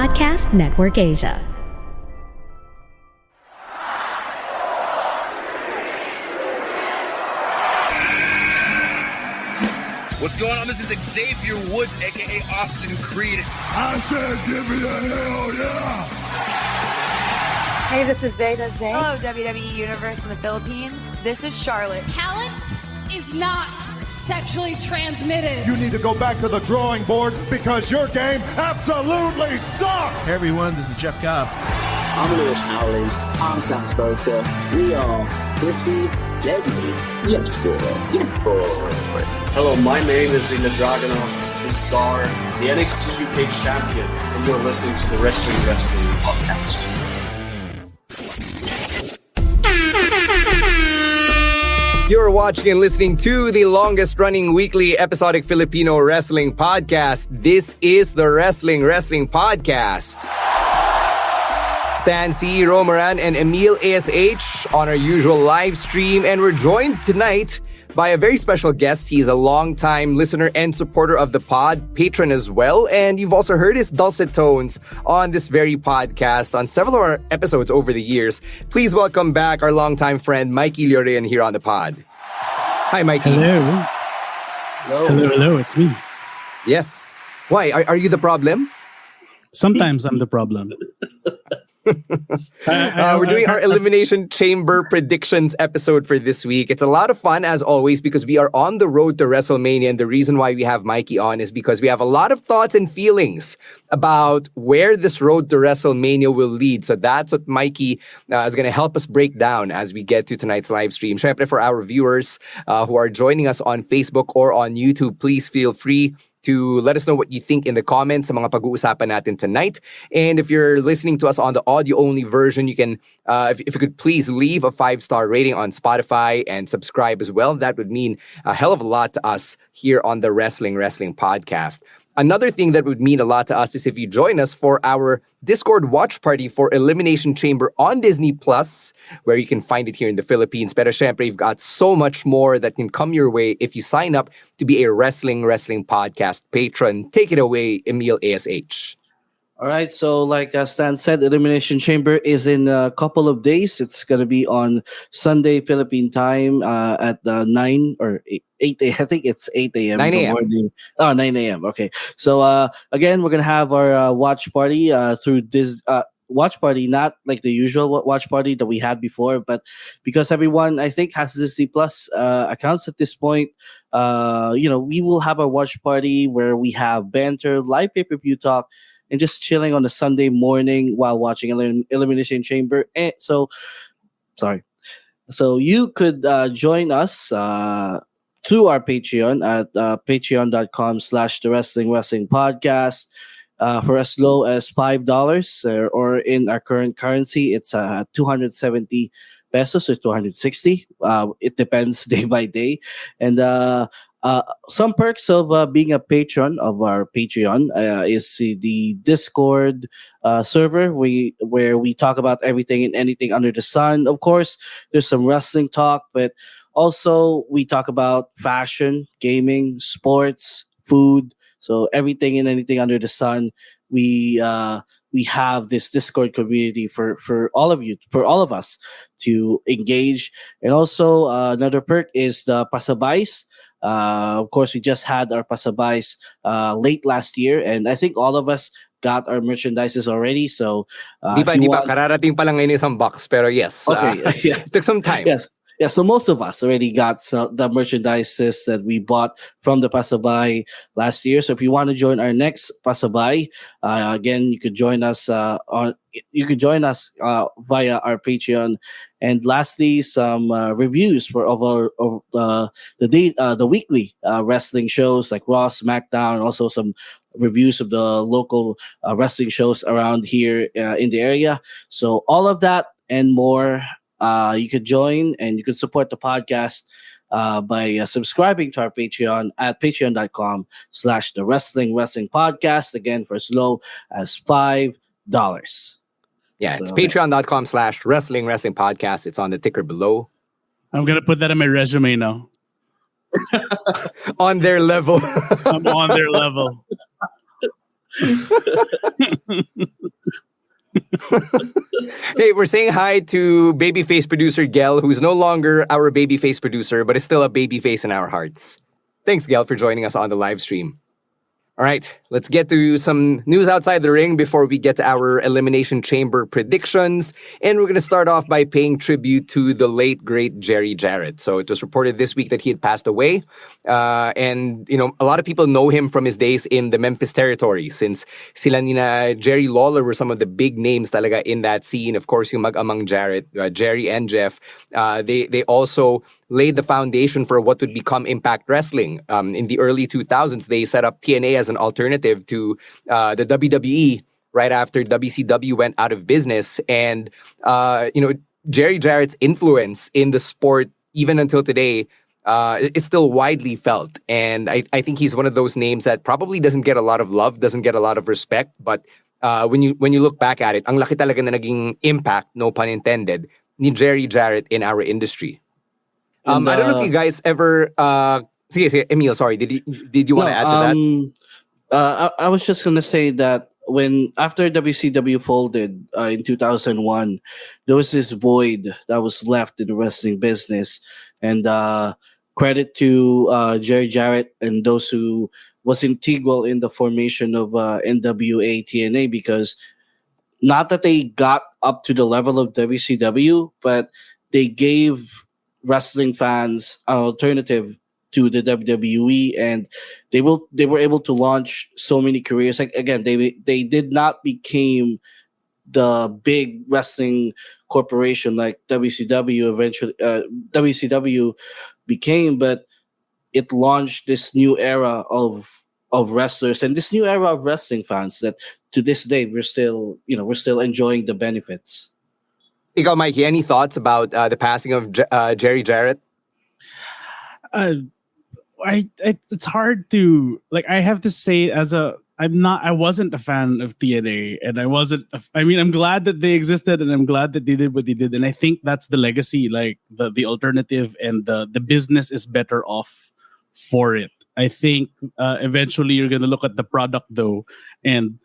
Podcast Network Asia. What's going on? This is Xavier Woods, a.k.a. Austin Creed. I said give me a hell yeah! Hey, this is Zeta Zay. Hello, WWE Universe in the Philippines. This is Charlotte. Talent is not sexually transmitted. You need to go back to the drawing board because your game absolutely sucks! Hey everyone, this is Jeff Cobb. I'm Lewis Howley. I'm Sam Scotia. We are pretty deadly. Yes, boy. Yes, boy. Hello, my name is Ilya Dragunov, the star, the NXT UK champion, and you're listening to the Wrestling Podcast. You're watching and listening to the longest-running weekly episodic Filipino wrestling podcast. This is the Wrestling Podcast. Stan C, Romaran, and Emil ASH on our usual live stream. And we're joined tonight by a very special guest. He's a longtime listener and supporter of the pod, patron as well. And you've also heard his dulcet tones on this very podcast on several of our episodes over the years. Please welcome back our longtime friend, Mikey Llorian, here on the pod. Hi, Mikey. Hello, it's me. Yes. Why? Are you the problem? Sometimes I'm the problem. We're doing our Elimination Chamber predictions episode for this week. It's a lot of fun, as always, because we are on the road to WrestleMania. And the reason why we have Mikey on is because we have a lot of thoughts and feelings about where this road to WrestleMania will lead. So that's what Mikey is going to help us break down as we get to tonight's live stream. Syempre, for our viewers who are joining us on Facebook or on YouTube, please feel free to let us know what you think in the comments sa mga pag-uusapan natin tonight. And if you're listening to us on the audio-only version, you can, if you could please leave a 5-star rating on Spotify and subscribe as well. That would mean a hell of a lot to us here on the Wrestling Podcast. Another thing that would mean a lot to us is if you join us for our Discord watch party for Elimination Chamber on Disney Plus, where you can find it here in the Philippines. Pero syempre, you've got so much more that can come your way if you sign up to be a Wrestling Podcast patron. Take it away, Emil ASH. All right, so like Stan said, Elimination Chamber is in a couple of days. It's going to be on Sunday, Philippine time at 9 or 8 a.m. I think it's 8 a.m. 9 a.m. Oh, 9 a.m. Okay. So again, we're going to have our watch party through this watch party, not like the usual watch party that we had before, but because everyone, I think, has Disney Plus accounts at this point, we will have a watch party where we have banter, live pay-per-view talk, and just chilling on a Sunday morning while watching Elimination Chamber. And so you could join us through our Patreon at patreon.com/The Wrestling Podcast for as low as $5, or in our current currency, it's 270 pesos or 260. It depends day by day. And some perks of being a patron of our Patreon is the Discord server where we talk about everything and anything under the sun. Of course, there's some wrestling talk, but also we talk about fashion, gaming, sports, food. So everything and anything under the sun. We have this Discord community for all of you, for all of us to engage. And also another perk is the Pasabays. Of course, we just had our Pasabays late last year, and I think all of us got our merchandises already. So, di ba, kararating pa lang ngayon isang box, pero yes. Okay. It took some time. Yes. Yeah, so most of us already got the merchandises that we bought from the Pasabay last year. So if you want to join our next Pasabay, again, you could join us via our Patreon. And lastly, some reviews of the weekly wrestling shows like Raw, SmackDown, also some reviews of the local wrestling shows around here in the area. So all of that and more. You could join and you could support the podcast by subscribing to our Patreon at patreon.com/The Wrestling Podcast. Again, for as low as $5. Yeah, it's patreon.com/Wrestling Podcast. It's on the ticker below. I'm going to put that in my resume now. On their level. I'm on their level. Hey, we're saying hi to babyface producer Gel, who's no longer our babyface producer, but is still a babyface in our hearts. Thanks, Gel, for joining us on the live stream. All right, let's get to some news outside the ring before we get to our Elimination Chamber predictions. And we're going to start off by paying tribute to the late, great Jerry Jarrett. So it was reported this week that he had passed away. And, a lot of people know him from his days in the Memphis territory, since sila nina Jerry Lawler were some of the big names talaga in that scene. Of course, yung mag-amang Jarrett, Jerry and Jeff, they also laid the foundation for what would become Impact Wrestling. In the early 2000s, they set up TNA as an alternative to the WWE right after WCW went out of business. And, Jerry Jarrett's influence in the sport, even until today, is still widely felt. And I think he's one of those names that probably doesn't get a lot of love, doesn't get a lot of respect. But when you look back at it, ang laki talaga na naging impact, no pun intended, ni Jerry Jarrett in our industry. I don't know if you guys ever... sige, Emil, sorry. Did you want to add to that? I was just going to say that after WCW folded in 2001, there was this void that was left in the wrestling business. And credit to Jerry Jarrett and those who was integral in the formation of NWA TNA, because not that they got up to the level of WCW, but they gave wrestling fans an alternative to the WWE, and they were able to launch so many careers. Like, again, they did not become the big wrestling corporation like WCW eventually WCW became, but it launched this new era of wrestlers and this new era of wrestling fans that to this day we're still enjoying the benefits. Ikaw, Mikey, any thoughts about the passing of Jerry Jarrett? It's hard to, like, I have to say, I wasn't a fan of TNA, and I'm glad that they existed, and I'm glad that they did what they did, and I think that's the legacy, like the alternative, and the business is better off for it. I think eventually you're gonna look at the product though, and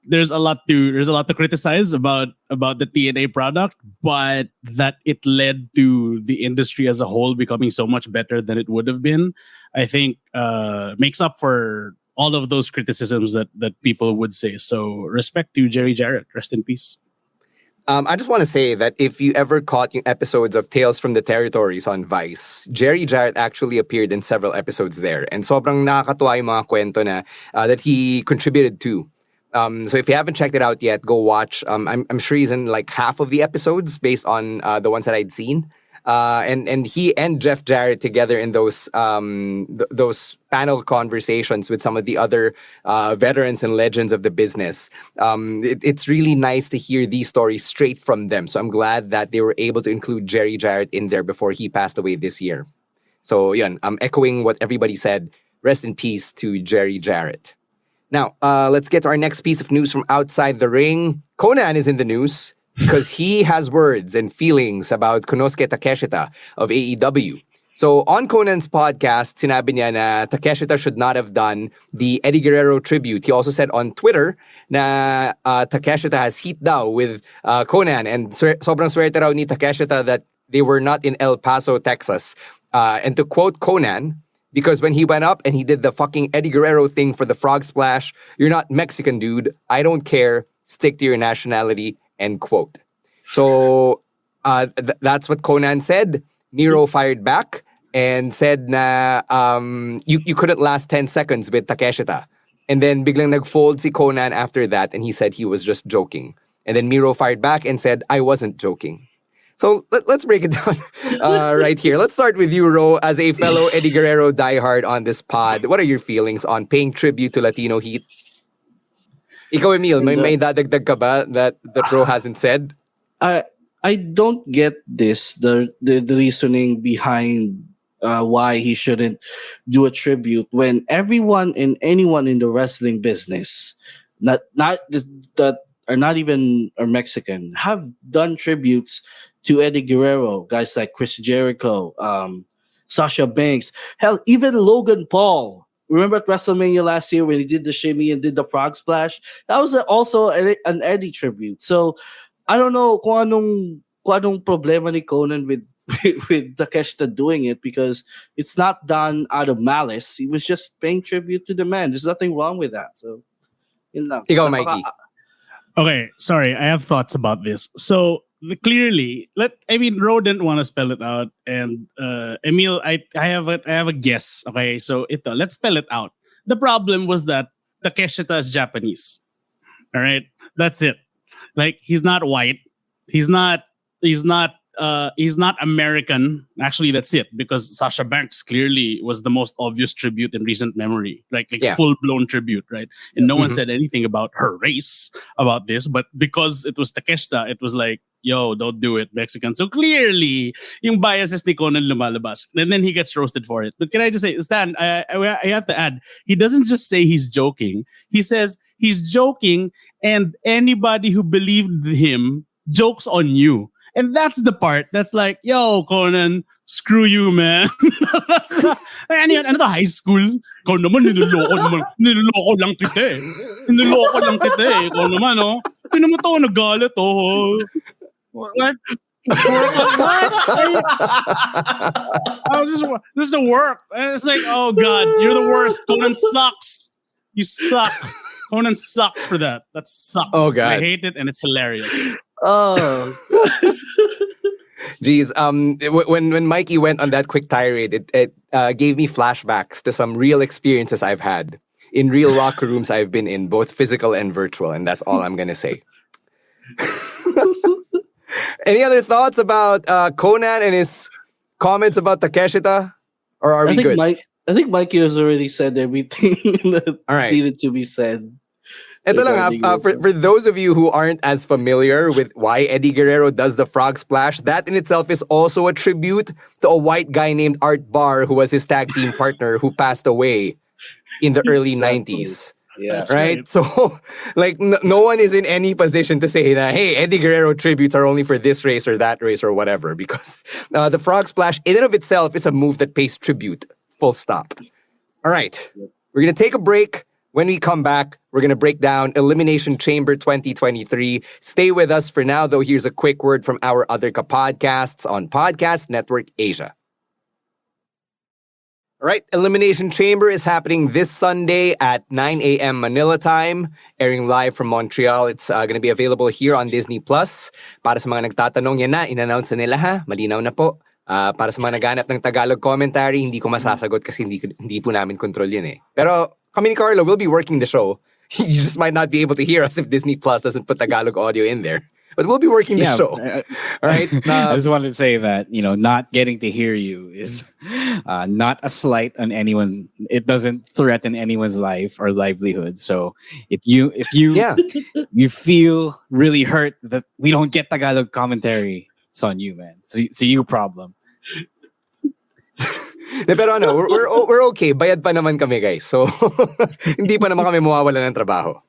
there's a lot to criticize about the TNA product, but that it led to the industry as a whole becoming so much better than it would have been, I think makes up for all of those criticisms that people would say. So respect to Jerry Jarrett. Rest in peace. I just want to say that if you ever caught yung episodes of Tales from the Territories on Vice, Jerry Jarrett actually appeared in several episodes there. And sobrang nakakatuwa yung mga kwento na that he contributed to. So if you haven't checked it out yet, go watch. I'm sure he's in like half of the episodes based on the ones that I'd seen. And he and Jeff Jarrett together in those panel conversations with some of the other veterans and legends of the business. It's really nice to hear these stories straight from them. So I'm glad that they were able to include Jerry Jarrett in there before he passed away this year. So yun, I'm echoing what everybody said. Rest in peace to Jerry Jarrett. Now, let's get to our next piece of news from outside the ring. Conan is in the news because he has words and feelings about Konosuke Takeshita of AEW. So on Conan's podcast, sinabi niya na Takeshita should not have done the Eddie Guerrero tribute. He also said on Twitter na Takeshita has heat daw with Conan, and sobrang swerte raw ni Takeshita that they were not in El Paso, Texas. And to quote Conan, because when he went up and he did the fucking Eddie Guerrero thing for the frog splash, "You're not Mexican, dude. I don't care. Stick to your nationality," end quote. So that's what Conan said. Miro fired back and said na you couldn't last 10 seconds with Takeshita. And then biglang nagfold si Conan after that, and he said he was just joking. And then Miro fired back and said, "I wasn't joking." So let's break it down right here. Let's start with you, Ro, as a fellow Eddie Guerrero diehard on this pod. What are your feelings on paying tribute to Latino Heat? Ikaw, Emil, may dadagdag ka ba that Ro hasn't said? I don't get this, the reasoning behind why he shouldn't do a tribute when everyone and anyone in the wrestling business, that are not even are Mexican, have done tributes to Eddie Guerrero, guys like Chris Jericho, Sasha Banks, hell, even Logan Paul Remember at WrestleMania last year when he did the shimmy and did the frog splash? That was also an Eddie tribute. So I don't know kung anong problema ni Conan with with Takeshita doing it, because it's not done out of malice. He was just paying tribute to the man. There's nothing wrong with that. So yun lang. Ikaw, Mikey. Okay, sorry, I have thoughts about this. So clearly, Ro didn't want to spell it out, and Emil, I have a guess. Okay, so let's spell it out. The problem was that Takeshita is Japanese. All right, that's it. Like, he's not white. He's not American. Actually, that's it, because Sasha Banks clearly was the most obvious tribute in recent memory, like full-blown tribute, right? And no one said anything about her race about this, but because it was Takeshita, it was like, yo, don't do it, Mexican. So clearly, yung biases ni Conan lumalabas. And then he gets roasted for it. But can I just say, Stan, I have to add, he doesn't just say he's joking. He says he's joking, and anybody who believed him jokes on you. And that's the part that's like, yo, Conan, screw you, man. That's not, ano to, high school? Ikaw naman, niloloko lang kita eh. Niloloko lang kita eh. Ikaw naman, oh. Ito naman to, nagalit, oh. What? This is the work. And it's like, oh, God, you're the worst. Conan sucks. You suck. Conan sucks for that. That sucks. Oh, God. I hate it, and it's hilarious. Oh. Jeez, when Mikey went on that quick tirade, it gave me flashbacks to some real experiences I've had in real locker rooms I've been in, both physical and virtual, and that's all I'm gonna say. Any other thoughts about Conan and his comments about Takeshita? Or are we good? I think Mikey has already said everything that needed to be said. Ito lang, for those of you who aren't as familiar with why Eddie Guerrero does the frog splash, that in itself is also a tribute to a white guy named Art Barr, who was his tag team partner, who passed away in the early 90s. Yeah. Right? So, like, no one is in any position to say, hey, Eddie Guerrero tributes are only for this race or that race or whatever, because the frog splash in and of itself is a move that pays tribute. Full stop. All right. We're going to take a break. When we come back, we're going to break down Elimination Chamber 2023. Stay with us for now, though. Here's a quick word from our other podcasts on Podcast Network Asia. All right, Elimination Chamber is happening this Sunday at 9 a.m. Manila time, airing live from Montreal. It's going to be available here on Disney+. Para sa mga nagtatanong, yan na, in-announce na nila ha, malinaw na po. Para sa mga naghanap ng Tagalog commentary, hindi ko masasagot kasi hindi po namin control yun eh. Pero kami ni Carlo will be working the show. You just might not be able to hear us if Disney Plus doesn't put Tagalog audio in there. But we'll be working the show. All right. I just wanted to say that, not getting to hear you is not a slight on anyone. It doesn't threaten anyone's life or livelihood. So if you you feel really hurt that we don't get Tagalog commentary, it's on you, man. It's a you problem. Pero we're okay. Bayad pa naman kami, guys. So, hindi pa naman kami mawawala ng trabaho.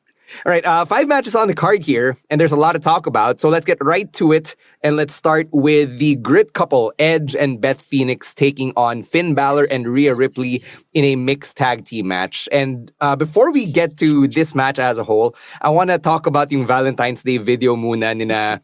All right, 5 matches on the card here, and there's a lot to talk about. So let's get right to it, and let's start with the Grit couple, Edge and Beth Phoenix, taking on Finn Balor and Rhea Ripley in a mixed tag team match. And before we get to this match as a whole, I want to talk about yung Valentine's Day video muna nina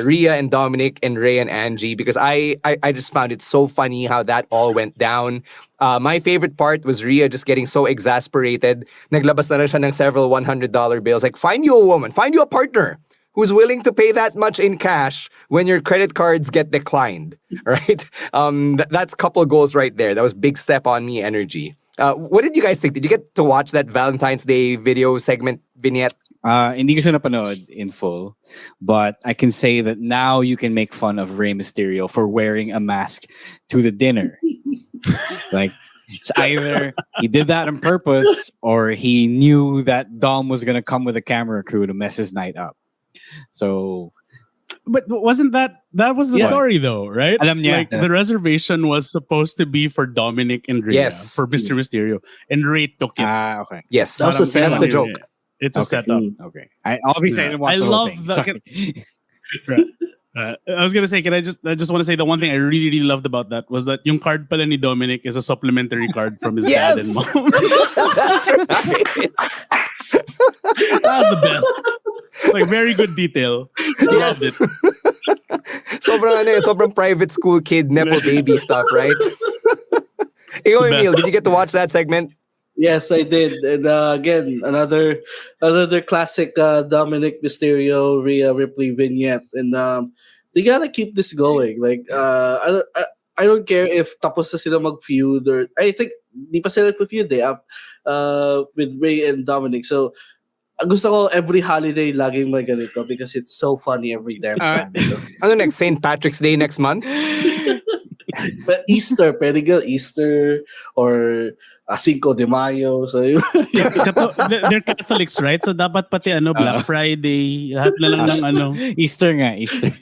Rhea and Dominic and Ray and Angie, because I just found it so funny how that all went down. My favorite part was Rhea just getting so exasperated. Naglabas na rin siya ng several $100 bills. Like, find you a woman, find you a partner who's willing to pay that much in cash when your credit cards get declined, right? That's couple goals right there. That was big step on me energy. What did you guys think? Did you get to watch that Valentine's Day video segment vignette? Hindi ko siya napanood in full, but I can say that now you can make fun of Rey Mysterio for wearing a mask to the dinner. Like, it's either he did that on purpose or he knew that Dom was going to come with a camera crew to mess his night up. So, but wasn't that was the story though, right? Alam niya. Like, the reservation was supposed to be for Dominic and Rhea, for Mr. Mysterio, and Ray took it. Okay. Yes, that's the joke. It's a setup. Okay. I obviously didn't watch the whole thing. Right. I was gonna say, I just want to say the one thing I really, really loved about that was that yung card pala ni Dominic is a supplementary card from his dad and mom. That's right. That was the best. Like, very good detail. Loved it. sobrang private school kid, nepo baby stuff, right? Ikaw, Emil, did you get to watch that segment? Yes, I did. And again, another classic Dominic Mysterio, Rhea Ripley vignette, and they gotta keep this going. Like, I don't care if tapos na sila mag-feud, or I think di pa sila mag-feud with Rhea and Dominic. So gusto ko every holiday laging may ganito because it's so funny every damn time. Ano next? St. Patrick's Day next month? But Easter, pwede ka Easter or Cinco de Mayo. So they're Catholics, right? So dapat pati Black Friday, lahat na lang ng Easter nga, Easter.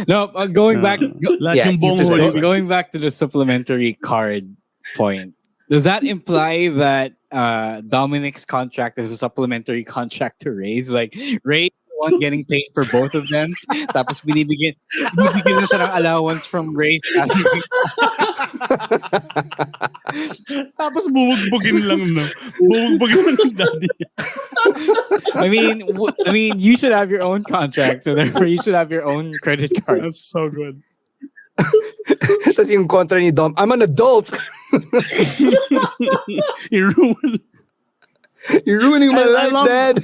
No, going back going back to the supplementary card point. Does that imply that Dominic's contract is a supplementary contract to Ray's? Like, Ray one getting paid for both of them, tapos binibigyan na siya ng allowance from Ray. Tapos bubugbugin lang, no? Bubugbugin lang ng daddy. I mean, you should have your own contract, so therefore you should have your own credit card. That's so good. Tapos yung kontra ni Dom, I'm an adult. You're ruining my life, Dad.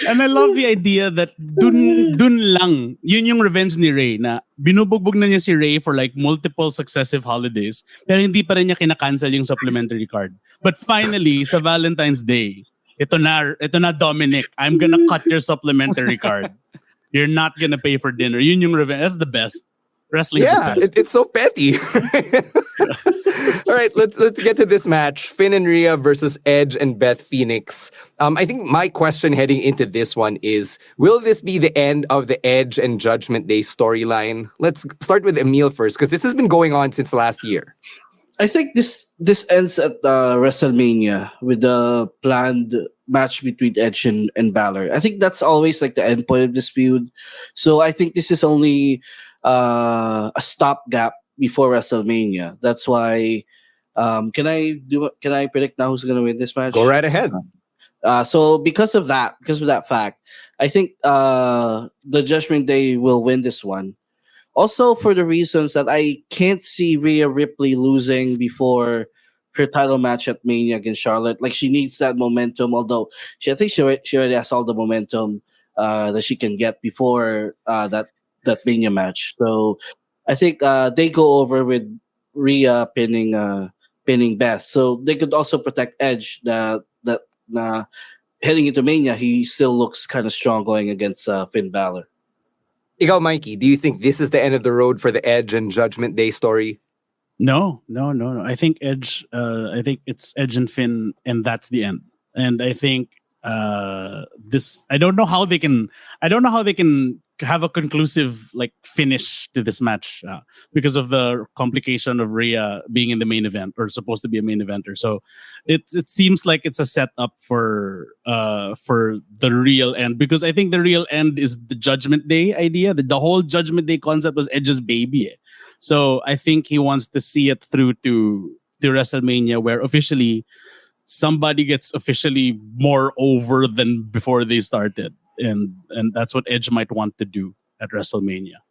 And I love the idea that dun lang, yun yung revenge ni Ray, na binubugbog na niya si Ray for like multiple successive holidays, pero hindi pa rin niya kinakancel yung supplementary card. But finally, sa Valentine's Day, ito na Dominic, I'm gonna cut your supplementary card. You're not gonna pay for dinner. Yun yung revenge. That's the best. Wrestling's the best. It's so petty. All right, let's get to this match. Finn and Rhea versus Edge and Beth Phoenix. I think my question heading into this one is, will this be the end of the Edge and Judgment Day storyline? Let's start with Emil first, because this has been going on since last year. I think this ends at WrestleMania with the planned match between Edge and Balor. I think that's always like the end point of this feud. So I think this is only a stopgap before WrestleMania. That's why. Can I predict now who's going to win this match? Go right ahead. So because of that fact, I think the Judgment Day will win this one. Also, for the reasons that I can't see Rhea Ripley losing before her title match at Mania against Charlotte. Like, she needs that momentum. Although I think she already has all the momentum that she can get before that Mania match. So I think they go over with Rhea pinning Beth. So they could also protect Edge that heading into Mania, he still looks kind of strong going against Finn Balor. Ikaw, Mikey, do you think this is the end of the road for the Edge and Judgment Day story? No. I think Edge. I think it's Edge and Finn, and that's the end. And I think this. I don't know how they can have a conclusive like finish to this match because of the complication of Rhea being in the main event or supposed to be a main eventer. So it seems like it's a setup for the real end, because I think the real end is the Judgment Day idea. The whole Judgment Day concept was Edge's baby. So I think he wants to see it through to WrestleMania, where officially somebody gets officially more over than before they started. And that's what Edge might want to do at WrestleMania.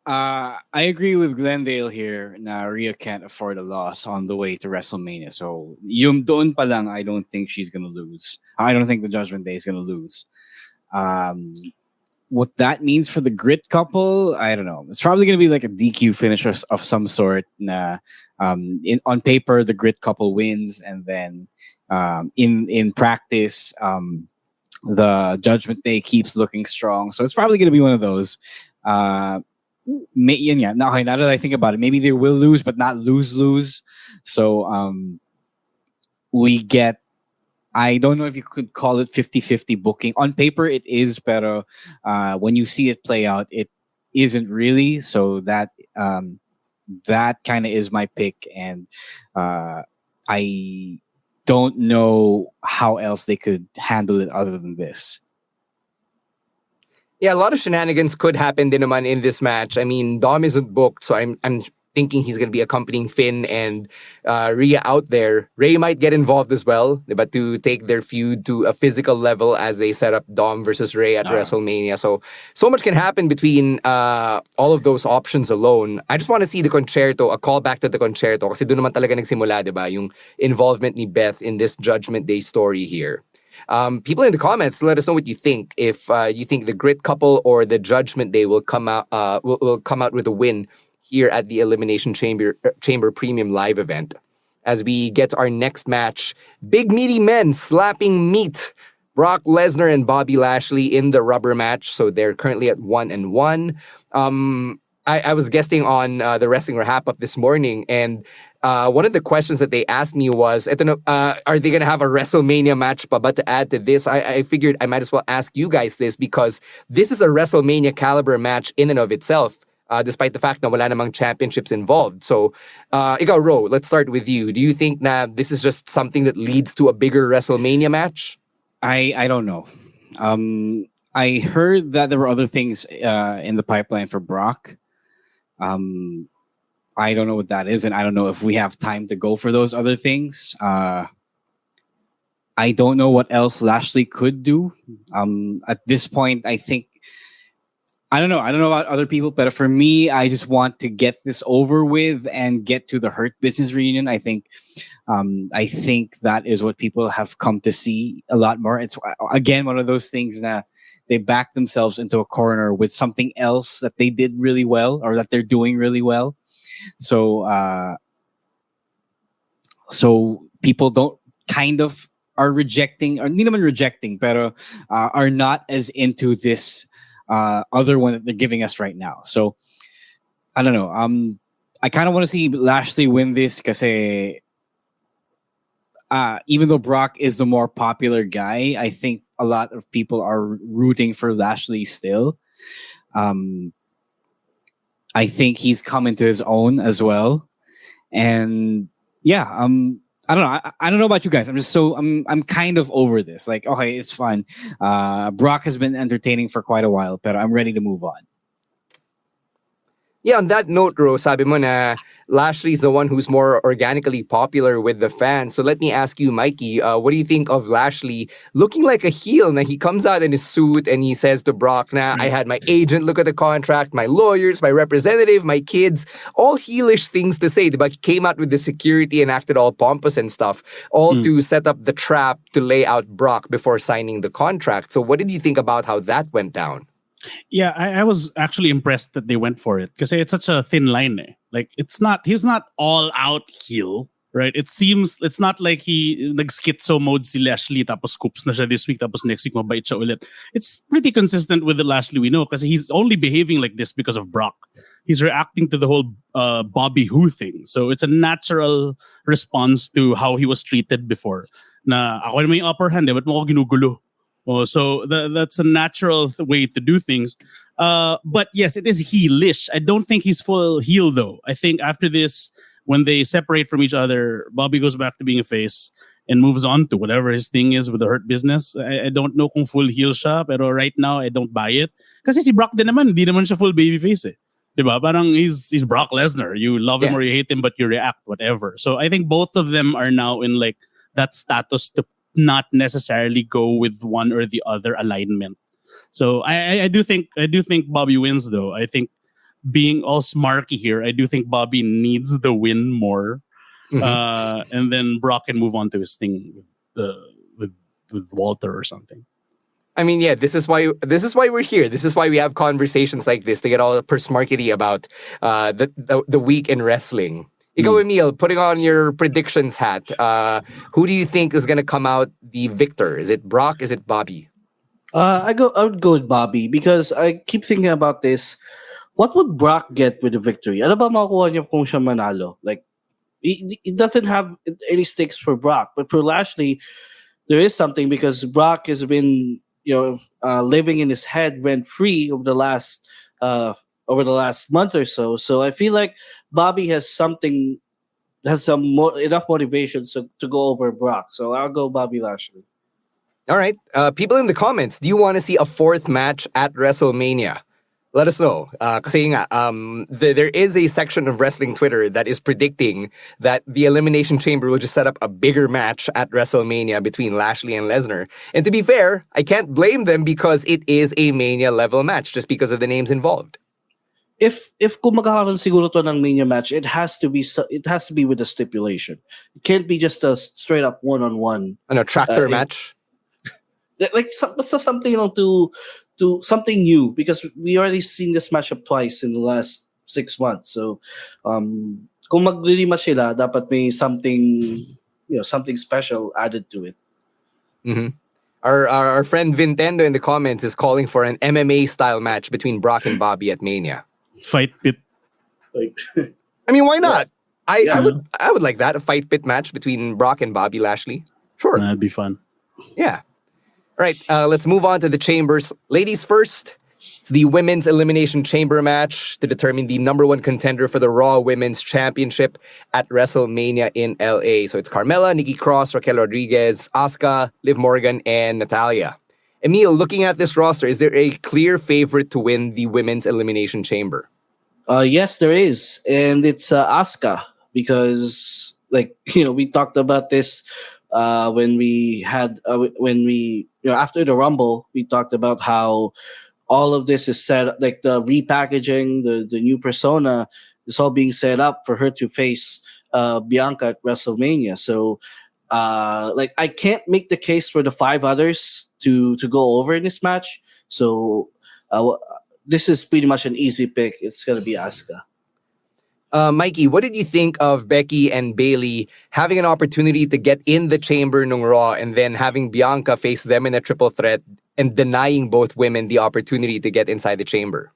I agree with Glendale here. Now Rhea can't afford a loss on the way to WrestleMania. So yung doon pa lang, I don't think she's gonna lose. I don't think the Judgment Day is gonna lose. What that means for the Grit couple, I don't know. It's probably gonna be like a DQ finish of some sort. On paper, the Grit couple wins, and then in practice, the Judgment Day keeps looking strong. So it's probably going to be one of those. Now that I think about it, maybe they will lose, but not lose. So we get, I don't know if you could call it 50-50 booking. On paper, it is, but when you see it play out, it isn't really. So that kind of is my pick. And I don't know how else they could handle it other than this. Yeah, a lot of shenanigans could happen din naman in this match. I mean, Dom isn't booked, so I'm thinking he's going to be accompanying Finn and Rhea out there. Ray might get involved as well, but to take their feud to a physical level as they set up Dom versus Ray at WrestleMania. So much can happen between all of those options alone. I just want to see the concerto, a callback to the concerto, kasi doon naman talaga nagsimula, diba, yung involvement ni Beth in this Judgment Day story here. People in the comments, let us know what you think. If you think the Grit Couple or the Judgment Day will come out will come out with a win here at the Elimination Chamber Premium Live event. As we get to our next match, big meaty men slapping meat. Brock Lesnar and Bobby Lashley in the rubber match, so they're currently at 1-1. I was guesting on the Wrestling Wrap Up this morning, and one of the questions that they asked me was, are they going to have a WrestleMania match pa ba to add to this? I figured I might as well ask you guys this because this is a WrestleMania caliber match in and of itself, despite the fact na wala namang championships involved. So, ikaw, Ro, let's start with you. Do you think na this is just something that leads to a bigger WrestleMania match? I don't know. I heard that there were other things in the pipeline for Brock. I don't know what that is, and I don't know if we have time to go for those other things. I don't know what else Lashley could do. At this point, I think I don't know. I don't know about other people, but for me, I just want to get this over with and get to the Hurt Business reunion. I think that is what people have come to see a lot more. It's again one of those things that they back themselves into a corner with something else that they did really well or that they're doing really well. So people don't kind of are rejecting, or hindi naman rejecting, pero are not as into this other one that they're giving us right now. So I don't know. I kind of want to see Lashley win this because even though Brock is the more popular guy, I think a lot of people are rooting for Lashley still. I think he's come into his own as well. And yeah, I don't know. I don't know about you guys. I'm kind of over this. Like, okay, it's fun. Brock has been entertaining for quite a while, but I'm ready to move on. Yeah, on that note, Ro, sabi mo na Lashley's the one who's more organically popular with the fans. So let me ask you, Mikey, what do you think of Lashley looking like a heel? Now, he comes out in his suit and he says to Brock, I had my agent look at the contract, my lawyers, my representative, my kids, all heelish things to say. But he came out with the security and acted all pompous and stuff, all to set up the trap to lay out Brock before signing the contract. So what did you think about how that went down? Yeah, I was actually impressed that they went for it because it's such a thin line. Like he's not all out heel, right? It seems it's not like he nag-schizo mode si Lashley tapos scoops na siya this week tapos next week mabait siya ulit. It's pretty consistent with the Lashley we know because he's only behaving like this because of Brock. He's reacting to the whole Bobby Who thing. So it's a natural response to how he was treated before. Na ako na may upper hand, ba't mo ako ginugulo? Oh, so that's a natural way to do things. But yes, it is heelish. I don't think he's full heel, though. I think after this, when they separate from each other, Bobby goes back to being a face and moves on to whatever his thing is with the Hurt Business. I don't know kung full heel siya, pero right now, I don't buy it. Kasi si Brock din naman, hindi naman siya full babyface. Diba? Parang he's Brock Lesnar. You love him or you hate him, but you react, whatever. So I think both of them are now in like that status to not necessarily go with one or the other alignment. So I do think Bobby wins, though. I think being all smarky here, I do think Bobby needs the win more. And then Brock can move on to his thing with Walter or something. I mean, yeah, this is why we're here. This is why we have conversations like this to get all persmarkety about the week in wrestling. Ikaw, Emil, putting on your predictions hat, who do you think is going to come out the victor? Is it Brock? Is it Bobby? I would go with Bobby because I keep thinking about this. What would Brock get with the victory? Ano ba makukuha niya kung siya manalo? Like, it doesn't have any stakes for Brock, but for Lashley, there is something because Brock has been, living in his head rent free over the last month or so. So I feel like Bobby has enough motivation to go over Brock. So I'll go Bobby Lashley. All right. People in the comments, do you want to see a fourth match at WrestleMania? Let us know. Kasi nga, there is a section of wrestling Twitter that is predicting that the Elimination Chamber will just set up a bigger match at WrestleMania between Lashley and Lesnar. And to be fair, I can't blame them because it is a Mania level match just because of the names involved. If kung magkakaroon siguro to ng Mania match, it has to be with a stipulation. It can't be just a straight up one-on-one. Ano, tractor match? Like something, to something new, because we already seen this matchup twice in the last 6 months. So kung mag-rematch sila, dapat may something, something special added to it. Mm-hmm. Our friend Vintendo in the comments is calling for an MMA style match between Brock and Bobby at Mania. Fight pit. I mean, why not? I would like that, a fight pit match between Brock and Bobby Lashley. Sure. That'd be fun. Yeah. All right, let's move on to the chambers. Ladies first, it's the Women's Elimination Chamber match to determine the number one contender for the Raw Women's Championship at WrestleMania in LA. So it's Carmella, Nikki Cross, Raquel Rodriguez, Asuka, Liv Morgan, and Natalya. Emil, looking at this roster, is there a clear favorite to win the Women's Elimination Chamber? Yes, there is. And it's Asuka, because, we talked about this when we after the Rumble, we talked about how all of this is set, like the repackaging, the new persona is all being set up for her to face Bianca at WrestleMania. So, I can't make the case for the 5 others to go over in this match. So, this is pretty much an easy pick. It's gonna be Asuka. Mikey, what did you think of Becky and Bayley having an opportunity to get in the chamber nung Raw and then having Bianca face them in a triple threat and denying both women the opportunity to get inside the chamber?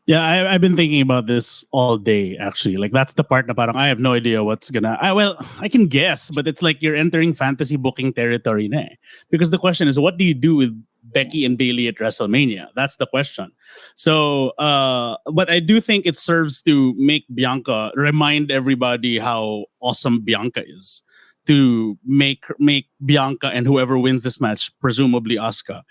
Yeah, I've been thinking about this all day, actually. Like, that's the part na parang I have no idea what's gonna... I can guess, but it's like you're entering fantasy booking territory na eh. Because the question is, what do you do with Becky and Bayley at WrestleMania? That's the question. So, but I do think it serves to make Bianca, remind everybody how awesome Bianca is. To make Bianca and whoever wins this match, presumably Asuka,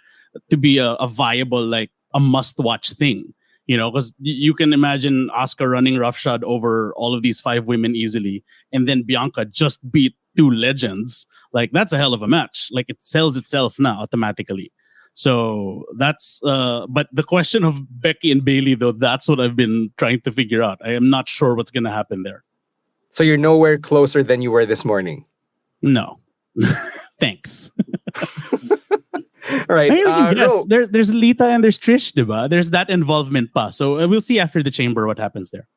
to be a viable, like, a must-watch thing. Because you can imagine Asuka running roughshod over all of these 5 women easily, and then Bianca just beat 2 legends. Like, that's a hell of a match. Like, it sells itself now automatically. So that's, but the question of Becky and Bayley, though, that's what I've been trying to figure out. I am not sure what's going to happen there. So you're nowhere closer than you were this morning? No. Thanks. All right. Yes, there's Lita and there's Trish, diba? There's that involvement pa. So we'll see after the chamber what happens there.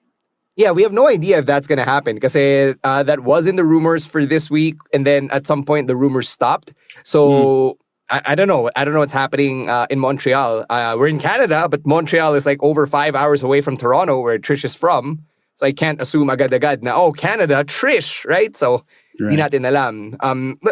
Yeah, we have no idea if that's going to happen because that was in the rumors for this week. And then at some point, the rumors stopped. So I don't know. I don't know what's happening in Montreal. We're in Canada, but Montreal is like over 5 hours away from Toronto, where Trish is from. So I can't assume agad-agad na, Canada, Trish, right? So di natin alam.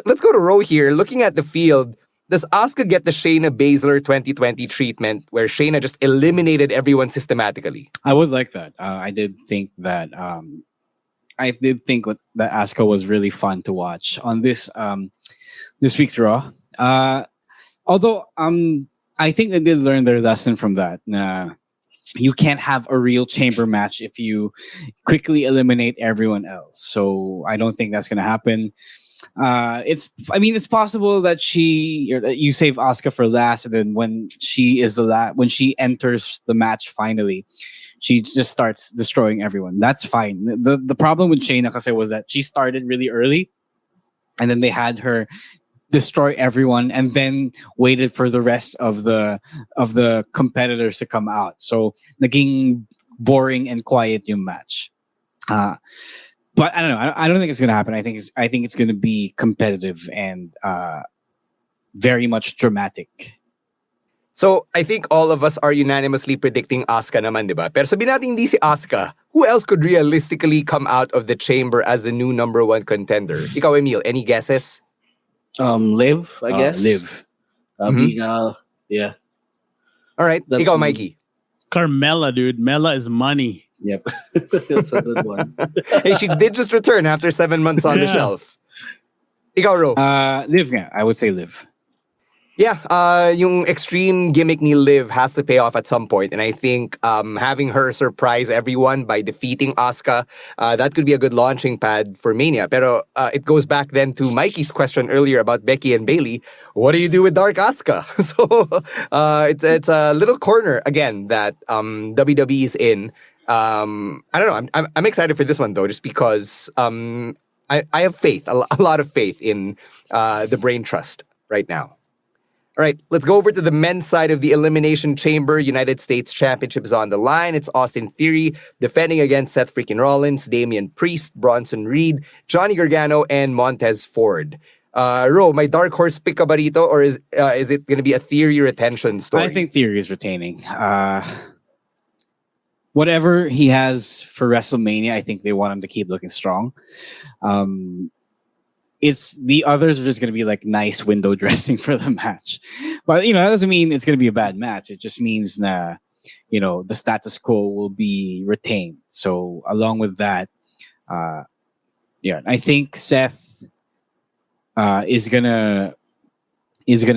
Let's go to Ro here. Looking at the field, does Asuka get the Shayna Baszler 2020 treatment where Shayna just eliminated everyone systematically? I would like that. I did think that that Asuka was really fun to watch on this week's Raw. Although I think they did learn their lesson from that. You can't have a real chamber match if you quickly eliminate everyone else. So I don't think that's going to happen. It's possible that you save Asuka for last, and then when she enters the match finally, she just starts destroying everyone. That's fine. The problem with Shayna kasi was that she started really early, and then they had her destroy everyone and then waited for the rest of the competitors to come out. So naging boring and quiet yung match. But I don't know. I don't think it's going to happen. I think it's going to be competitive and very much dramatic. So I think all of us are unanimously predicting Asuka naman, diba? Pero sabihin natin hindi si Asuka. Who else could realistically come out of the chamber as the new number one contender? Ikaw, Emil, any guesses? Liv, I guess. Liv. Yeah. All right. Ikaw, Mikey. Carmella, dude. Mela is money. Yep. That's a good one. Hey, she did just return after 7 months on the shelf. Ikaw, Ro. Liv nga. I would say Liv. Yeah, yung extreme gimmick ni Liv has to pay off at some point, and I think having her surprise everyone by defeating Asuka, that could be a good launching pad for Mania. Pero it goes back then to Mikey's question earlier about Becky and Bailey. What do you do with Dark Asuka? So it's a little corner again that WWE is in. I don't know. I'm excited for this one though, just because I have faith, a lot of faith in the Brain Trust right now. All right, let's go over to the men's side of the Elimination Chamber. United States Championship is on the line. It's Austin Theory defending against Seth freaking Rollins, Damian Priest, Bronson Reed, Johnny Gargano, and Montez Ford. Ro, my dark horse pick ka ba rito, or is it going to be a Theory retention story? I think Theory is retaining. Whatever he has for WrestleMania, I think they want him to keep looking strong. It's the others are just going to be like nice window dressing for the match. But, that doesn't mean it's going to be a bad match. It just means the status quo will be retained. So along with that, I think Seth is going to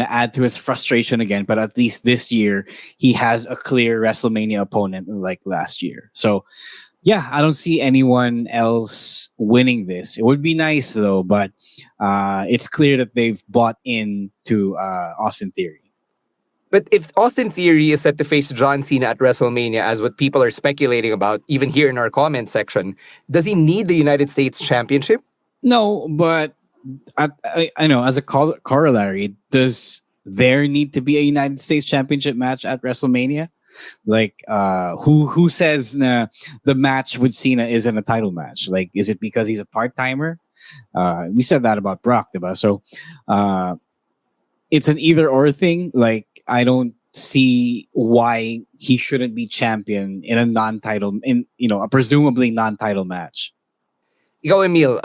add to his frustration again. But at least this year, he has a clear WrestleMania opponent like last year. So, yeah, I don't see anyone else winning this. It would be nice though, but it's clear that they've bought into Austin Theory. But if Austin Theory is set to face John Cena at WrestleMania, as what people are speculating about, even here in our comment section, does he need the United States Championship? No, but I know as a corollary, does there need to be a United States Championship match at WrestleMania? Like, who says the match with Cena isn't a title match? Like, is it because he's a part-timer? We said that about Brock, diba? So, it's an either-or thing. Like, I don't see why he shouldn't be champion in a non-title, a presumably non-title match. Ikaw, Emil,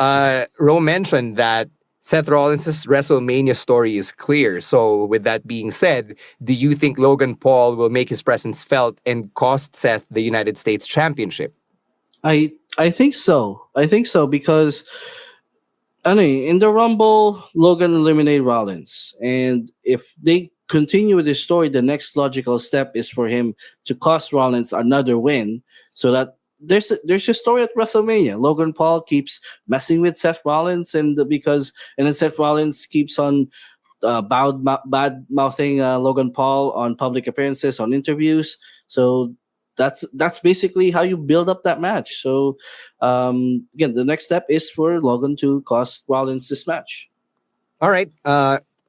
Ro mentioned that Seth Rollins' WrestleMania story is clear. So with that being said, do you think Logan Paul will make his presence felt and cost Seth the United States Championship? I think so. I think so because in the Rumble, Logan eliminated Rollins. And if they continue with this story, the next logical step is for him to cost Rollins another win so that there's a story at WrestleMania. Logan Paul keeps messing with Seth Rollins, and then Seth Rollins keeps on bad mouthing Logan Paul on public appearances, on interviews. So that's basically how you build up that match. So again, the next step is for Logan to cost Rollins this match. All right,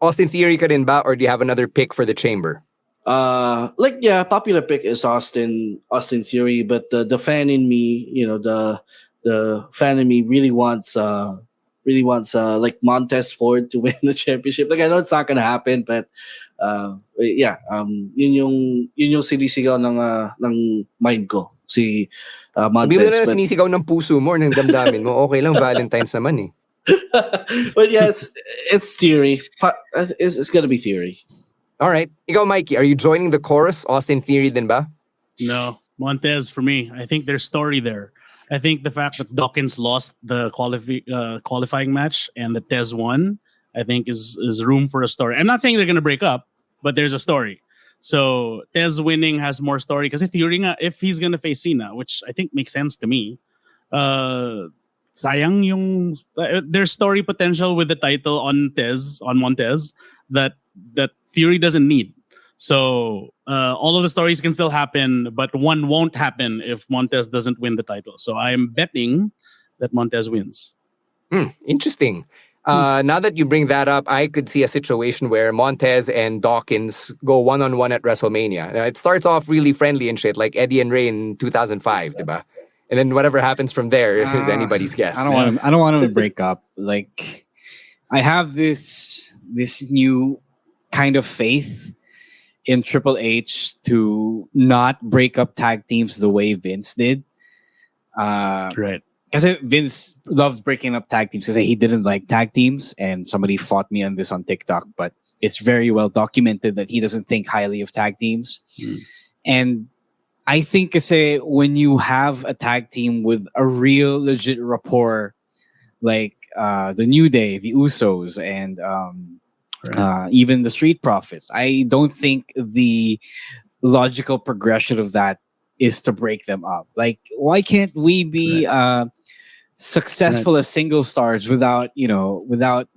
Austin Theory ka din ba, or do you have another pick for the Chamber? Popular pick is Austin Theory, but the fan in me, the fan in me really wants like Montez Ford to win the championship. Like, I know it's not gonna happen, but yun yung sinisigaw ng mind ko, si Montez. Sabi mo na sinisigaw ng puso mo, ng damdamin mo. Okay lang, Valentine's naman eh. But yes, it's Theory. It's gonna be Theory. All right. Ikaw, Mikey, are you joining the chorus? Austin Theory din ba? No, Montez for me. I think there's story there. I think the fact that Dawkins lost the qualifying match and that Tez won, I think is room for a story. I'm not saying they're going to break up, but there's a story. So Tez winning has more story because if he's going to face Cena, which I think makes sense to me, sayang yung there's story potential with the title on Montez that Theory doesn't need. So all of the stories can still happen, but one won't happen if Montez doesn't win the title. So I'm betting that Montez wins. Interesting. Now that you bring that up, I could see a situation where Montez and Dawkins go one-on-one at WrestleMania. Now, it starts off really friendly and shit, like Eddie and Ray in 2005, diba? And then whatever happens from there is anybody's guess. I don't want him to break up. Like, I have this new kind of faith in Triple H to not break up tag teams the way Vince did. Right. Because Vince loved breaking up tag teams because he didn't like tag teams, and somebody fought me on this on TikTok, but it's very well documented that he doesn't think highly of tag teams. And I think when you have a tag team with a real legit rapport, like the New Day, the Usos, and even the Street Profits. I don't think the logical progression of that is to break them up. Like, why can't we be successful as single stars without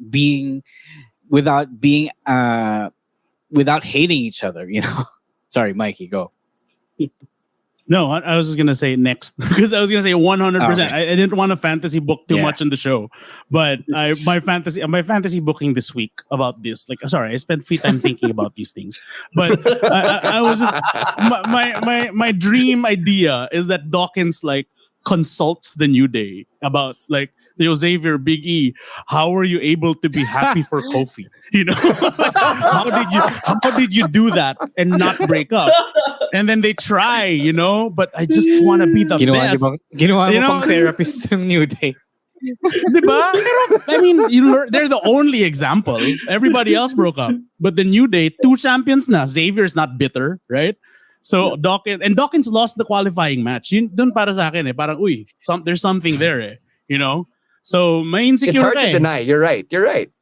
being without hating each other? Sorry, Mikey, go. No, I was just gonna say next because I was gonna say 100%. Okay. I didn't want to fantasy book too much in the show, but my fantasy booking this week about this. Like, sorry, I spent free time thinking about these things, but I was just my dream idea is that Dawkins like consults the New Day about like Xavier, Big E. How were you able to be happy for Kofi? How did you do that and not break up? And then they try, but I just want to be the best. Ginawa mo pang therapist ng New Day. Diba? I mean, they're the only example. Everybody else broke up. But the New Day, 2 champions na. Xavier's not bitter, right? So Dawkins lost the qualifying match. Dun para sa akin parang, there's something there So, may insecure it's hard ka to deny. You're right.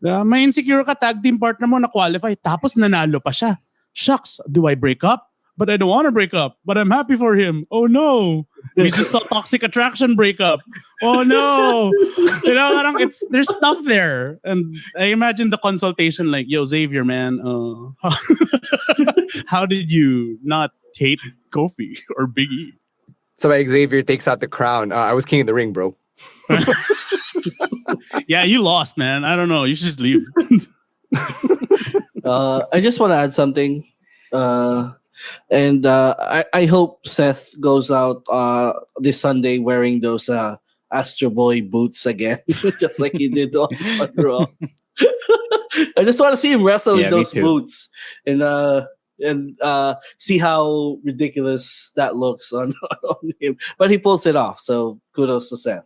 May insecure ka, tag team partner mo na qualify, tapos nanalo pa siya. Shucks, do I break up? But I don't want to break up. But I'm happy for him. Oh no. We just saw Toxic Attraction break up. Oh no. There's stuff there. And I imagine the consultation like, yo, Xavier, man, how did you not hate Kofi or Big E? So Xavier takes out the crown. I was king of the ring, bro. Yeah, you lost, man. I don't know. You should just leave. I just want to add something. And I hope Seth goes out this Sunday wearing those Astro Boy boots again, just like he did on Raw. I just want to see him wrestle in those boots and see how ridiculous that looks on him. But he pulls it off, so kudos to Seth.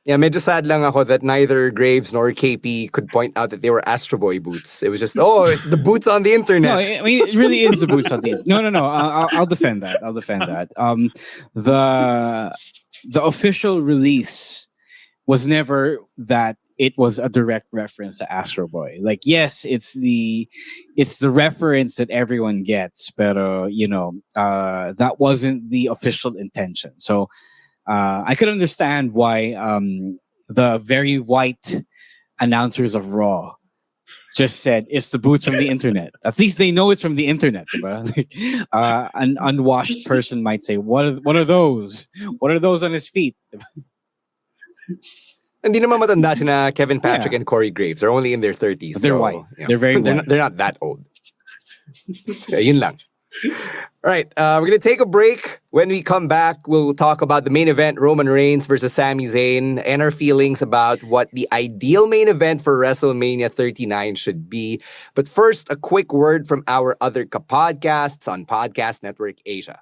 Yeah, medyo sad lang ako that neither Graves nor KP could point out that they were Astro Boy boots. It was just, it's the boots on the internet. No, I mean, it really is the boots on the internet. No. I'll defend that. The official release was never that it was a direct reference to Astro Boy. Like, yes, it's the reference that everyone gets, but that wasn't the official intention. So I could understand why the very white announcers of Raw just said it's the boots from the internet. At least they know it's from the internet. Like, an unwashed person might say, "What are those? What are those on his feet?" Hindi naman matanda sina Kevin Patrick and Corey Graves. They're only in their 30s. They're white. They're very white. They're not that old. Yun lang. All right, we're going to take a break. When we come back, we'll talk about the main event, Roman Reigns versus Sami Zayn, and our feelings about what the ideal main event for WrestleMania 39 should be. But first, a quick word from our other podcasts on Podcast Network Asia.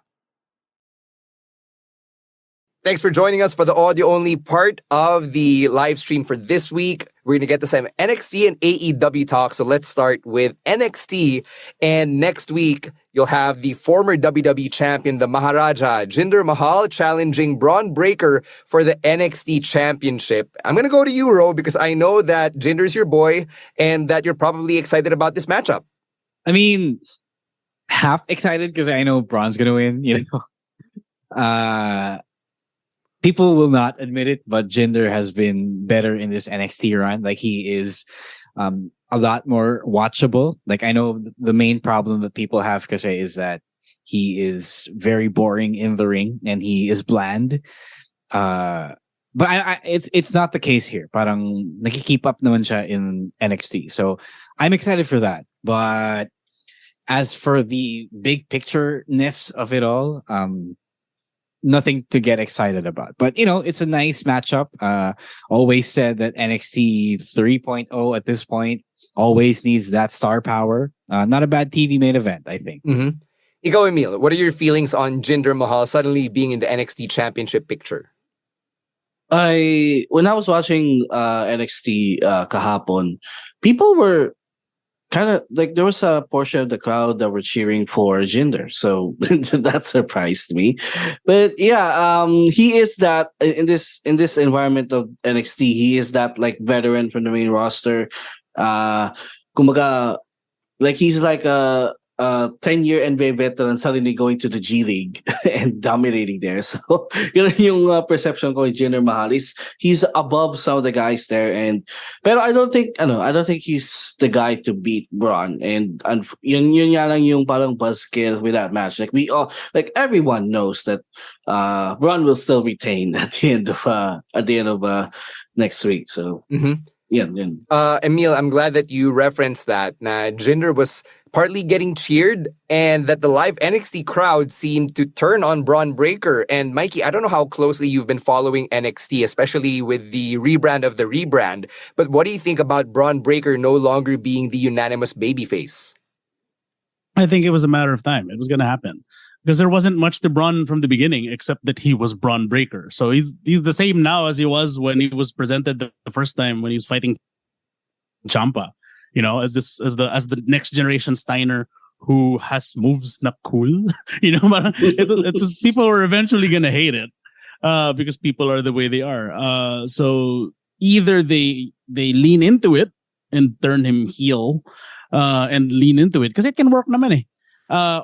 Thanks for joining us for the audio-only part of the live stream for this week. We're going to get to some NXT and AEW talk, so let's start with NXT. And next week, you'll have the former WWE champion, the Maharaja, Jinder Mahal, challenging Braun Breaker for the NXT championship. I'm going to go to you, Ro, because I know that Jinder's your boy and that you're probably excited about this matchup. I mean, half excited because I know Braun's going to win, People will not admit it, but Jinder has been better in this NXT run. Like, he is a lot more watchable. Like, I know the main problem that people have, kasi, is that he is very boring in the ring and he is bland. But it's not the case here. Parang nakikeep up naman siya in NXT. So I'm excited for that. But as for the big picture-ness of it all, nothing to get excited about. But, it's a nice matchup. Always said that NXT 3.0 at this point always needs that star power. Not a bad TV main event, I think. Mm-hmm. Ikaw, Emil, what are your feelings on Jinder Mahal suddenly being in the NXT championship picture? When I was watching NXT kahapon, people were kind of like, there was a portion of the crowd that were cheering for Jinder, so that surprised me. But yeah, he is that in this environment of NXT, he is that like veteran from the main roster. Kumaga, Like he's like a 10-year NBA veteran suddenly going to the G League and dominating there. So yun yung perception ko with Jinder Mahal. He's above some of the guys there, pero I don't think he's the guy to beat Braun. And yun nga lang yung parang buzzkill with that match. Like we all, like everyone knows that Braun will still retain at the end of next week. So. Mm-hmm. Yeah. Emil, I'm glad that you referenced that. Jinder was partly getting cheered and that the live NXT crowd seemed to turn on Braun Breaker. And Mikey, I don't know how closely you've been following NXT, especially with the rebrand of the rebrand, but what do you think about Braun Breaker no longer being the unanimous babyface? I think it was a matter of time. It was going to happen. Because there wasn't much to Braun from the beginning, except that he was Braun Breaker. So he's the same now as he was when he was presented the first time when he was fighting Ciampa. You know, as the next generation Steiner who has moves not cool. You know, but it was, people were eventually gonna hate it because people are the way they are. So either they lean into it and turn him heel and lean into it because it can work naman eh.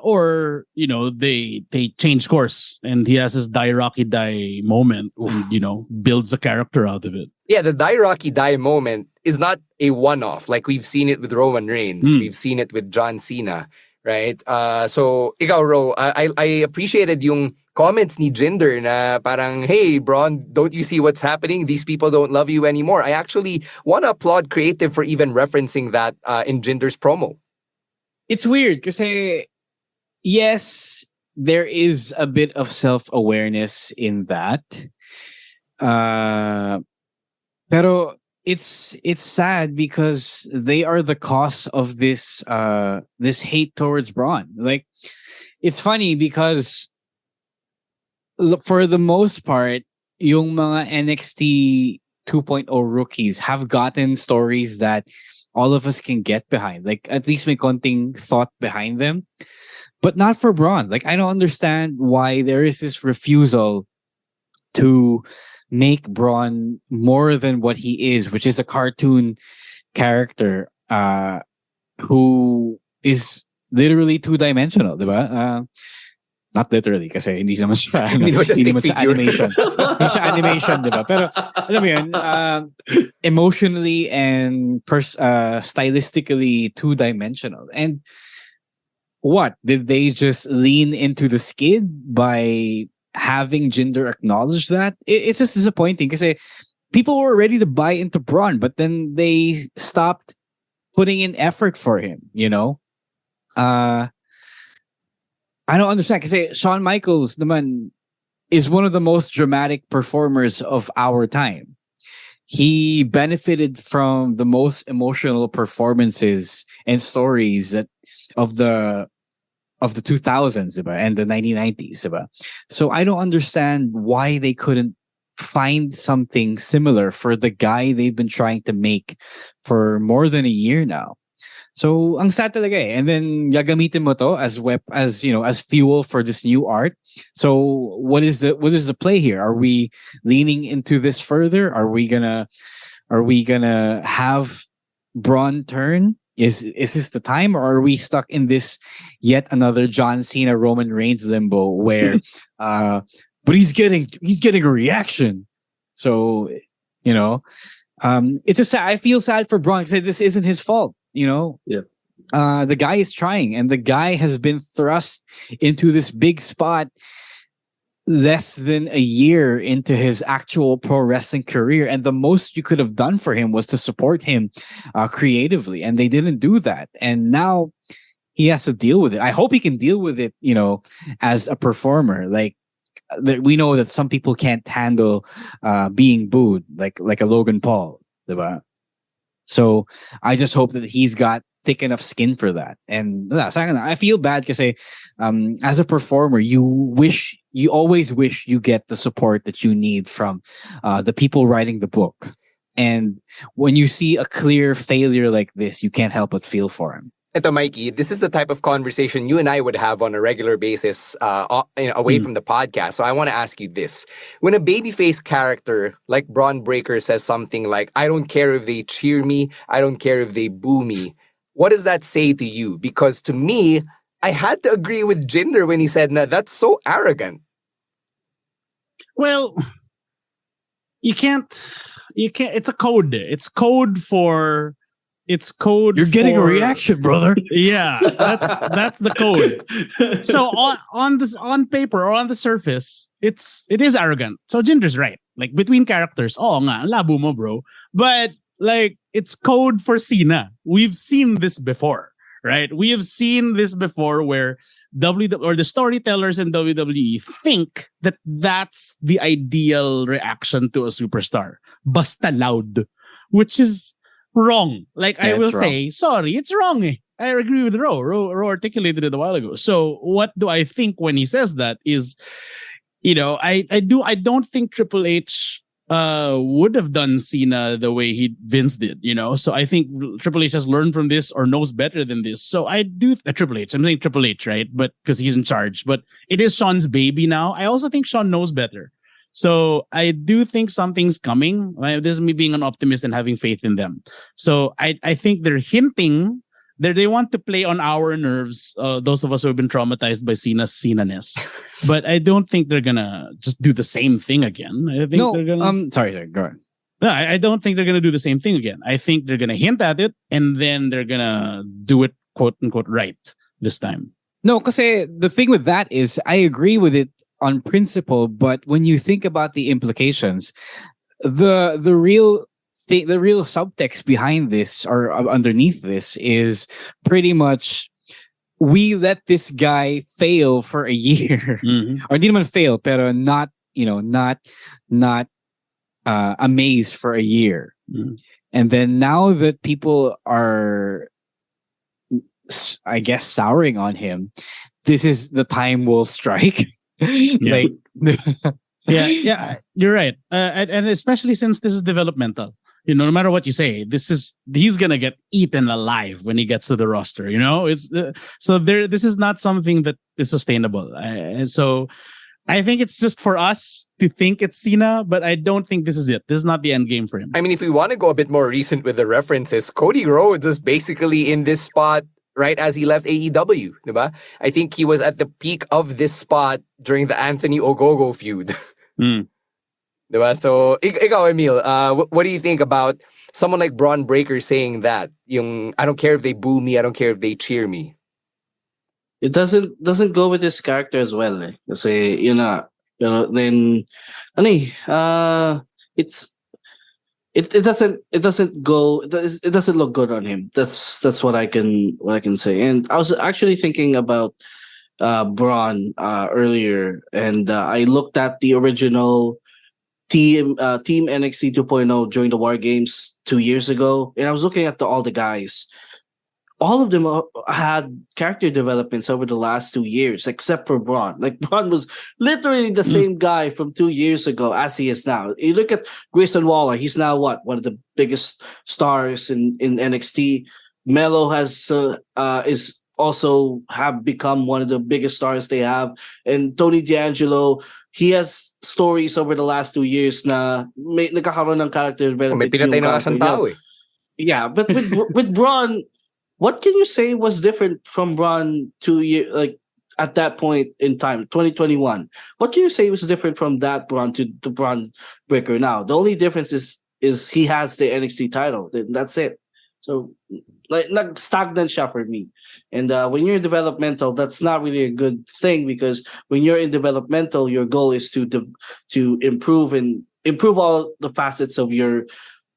Or you know they change course and he has his die Rocky die moment and you know builds a character out of it. Yeah, the die Rocky die moment is not a one-off. Like we've seen it with Roman Reigns, we've seen it with John Cena, right? So ikaw Ro, I appreciated yung comments ni Jinder na parang, hey Braun, don't you see what's happening? These people don't love you anymore. I actually want to applaud Creative for even referencing that in Jinder's promo. It's weird because yes, there is a bit of self-awareness in that. Pero it's sad because they are the cause of this hate towards Braun. Like, it's funny because for the most part, yung mga NXT 2.0 rookies have gotten stories that all of us can get behind. Like, at least may konting thought behind them. But not for Braun. Like, I don't understand why there is this refusal to make Braun more than what he is, which is a cartoon character who is literally two-dimensional, diba? Not literally, kasi hindi naman siya, hindi naman siya animation. Hindi siya animation, diba? Pero, alam mo yun, emotionally and stylistically two-dimensional. And what? Did they just lean into the skid by having Jinder acknowledge that? It's just disappointing because people were ready to buy into Braun, but then they stopped putting in effort for him, you know? I don't understand because Shawn Michaels naman is one of the most dramatic performers of our time. He benefited from the most emotional performances and stories of the 2000s, diba? And the 1990s. Diba? So I don't understand why they couldn't find something similar for the guy they've been trying to make for more than a year now. So ang sad talaga eh. And then gagamitin mo to as fuel for this new art. So what is the play here? Are we leaning into this further? Are we gonna have Braun turn? Is this the time, or are we stuck in this yet another John Cena Roman Reigns limbo where but he's getting a reaction? So, you know, I feel sad for Braun because this isn't his fault, you know. Yeah. The guy is trying and the guy has been thrust into this big spot less than a year into his actual pro wrestling career, and the most you could have done for him was to support him creatively, and they didn't do that, and now he has to deal with it. I hope he can deal with it, you know, as a performer. Like, we know that some people can't handle being booed, like a Logan Paul, diba? So I just hope that he's got thick enough skin for that. And I feel bad because as a performer, you always wish you get the support that you need from the people writing the book. And when you see a clear failure like this, you can't help but feel for him. Ito, Mikey, this is the type of conversation you and I would have on a regular basis away from the podcast. So I want to ask you this. When a babyface character like Braun Breaker says something like, I don't care if they cheer me, I don't care if they boo me, what does that say to you? Because to me, I had to agree with Jinder when he said, "Nah, that's so arrogant." Well, you can't. It's a code. It's code for. It's code. You're getting a for- reaction, brother. Yeah, that's the code. So on paper or on the surface, it is arrogant. So Jinder's right. Like between characters, nga, labo mo, bro. But like it's code for Cena. We've seen this before, right? We have seen this before where the storytellers in WWE think that that's the ideal reaction to a superstar. Basta loud, which is wrong. Like I will say, sorry, it's wrong. I agree with Ro. Ro articulated it a while ago. So what do I think when he says that is, I don't think Triple H would have done Cena the way Vince did, So I think Triple H has learned from this or knows better than this. So I do Triple H. I'm saying Triple H, right? But because he's in charge. But it is Sean's baby now. I also think Sean knows better. So I do think something's coming. This is me being an optimist and having faith in them. So I think they're hinting that they want to play on our nerves, those of us who have been traumatized by Cena-ness. But I don't think they're gonna just do the same thing again. I think they're gonna. Sorry, go on. No, I don't think they're gonna do the same thing again. I think they're gonna hint at it and then they're gonna do it quote unquote right this time. No, because the thing with that is I agree with it on principle, but when you think about the implications, the real subtext behind this or underneath this is pretty much we let this guy fail for a year, or didn't even fail, pero not amazed for a year, and then now that people are, I guess, souring on him, this is the time will strike. Yeah, you're right, and especially since this is developmental. No matter what you say, he's gonna get eaten alive when he gets to the roster. This is not something that is sustainable. So I think it's just for us to think it's Cena, but I don't think this is it. This is not the end game for him. I mean, if we want to go a bit more recent with the references, Cody Rhodes was basically in this spot right as he left AEW, diba? I think he was at the peak of this spot during the Anthony Ogogo feud. Diba? So, ikaw, Emil, what do you think about someone like Braun Breaker saying that? I don't care if they boo me, I don't care if they cheer me. It doesn't go with his character as well. Kasi, then, it doesn't look good on him. That's what I can say. And I was actually thinking about Braun earlier, and I looked at the original Team NXT 2.0 during the War Games 2 years ago, and I was looking at all the guys. All of them had character developments over the last 2 years, except for Braun. Like, Braun was literally the same guy from 2 years ago as he is now. You look at Grayson Waller, he's now one of the biggest stars in NXT. Melo is also have become one of the biggest stars they have. And Tony D'Angelo, he has stories over the last 2 years na nagkakaroon ng character development. May pinatay na nga siyang tao eh. Yeah, but with Braun, what can you say was different from Braun 2 years, like at that point in time, 2021? What can you say was different from that Braun to Braun Breaker now? The only difference is he has the NXT title. That's it. So, like stagnant siya for me. And when you're in developmental, that's not really a good thing, because when you're in developmental, your goal is to improve all the facets of your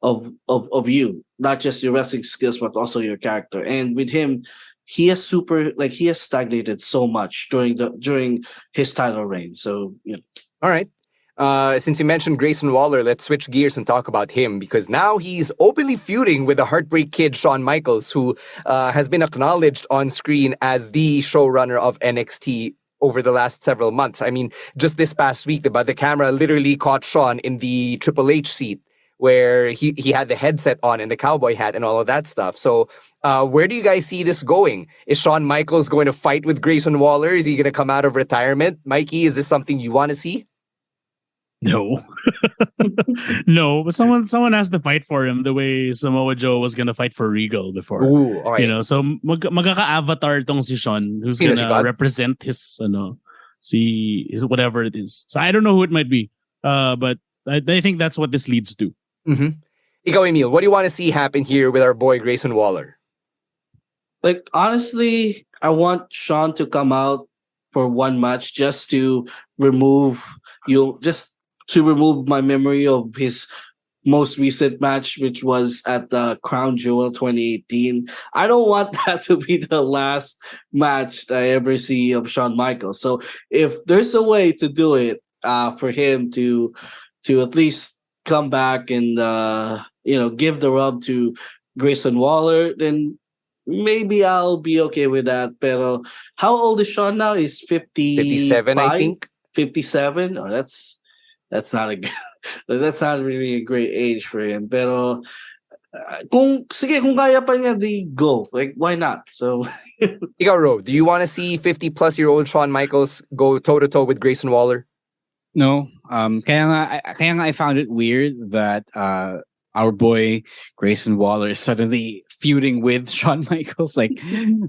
of you, not just your wrestling skills, but also your character. And with him, he has stagnated so much during his title reign. So, All right. Since you mentioned Grayson Waller, let's switch gears and talk about him, because now he's openly feuding with the Heartbreak Kid, Shawn Michaels, who has been acknowledged on screen as the showrunner of NXT over the last several months. I mean, just this past week, the camera literally caught Shawn in the Triple H seat, where he had the headset on and the cowboy hat and all of that stuff. So where do you guys see this going? Is Shawn Michaels going to fight with Grayson Waller? Is he going to come out of retirement? Mikey, is this something you want to see? No. No, but someone has to fight for him the way Samoa Joe was gonna fight for Regal before. Ooh, okay. You know, so magkaka-avatar tong si Sean who's Sino si gonna God? represent his his whatever it is. So I don't know who it might be. But I think that's what this leads to. Mm-hmm. Ikaw, Emil, what do you want to see happen here with our boy Grayson Waller? Like, honestly, I want Sean to come out for one match just to remove my memory of his most recent match, which was at the Crown Jewel 2018. I don't want that to be the last match that I ever see of Shawn Michaels. So if there's a way to do it, for him to at least come back and give the rub to Grayson Waller, then maybe I'll be okay with that. Pero how old is Sean now? He's 57, I think. 57? Oh, that's not that's not really a great age for him. Pero kung kaya pa niya, di go. Like, why not? So Ikaw, Ro, do you want to see 50-plus-year-old Shawn Michaels go toe-to-toe with Grayson Waller? No. Kaya nga I found it weird that our boy Grayson Waller is suddenly feuding with Shawn Michaels. Like,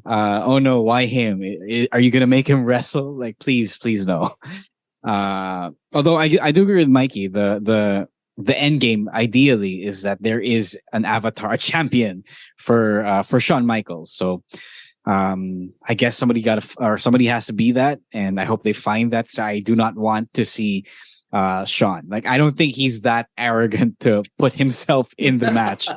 oh no, why him? Are you gonna make him wrestle? Like, please no. Although I do agree with Mikey, the end game ideally is that there is an avatar champion for Shawn Michaels. So I guess somebody has to be that, and I hope they find that. So I do not want to see Sean. Like, I don't think he's that arrogant to put himself in the match,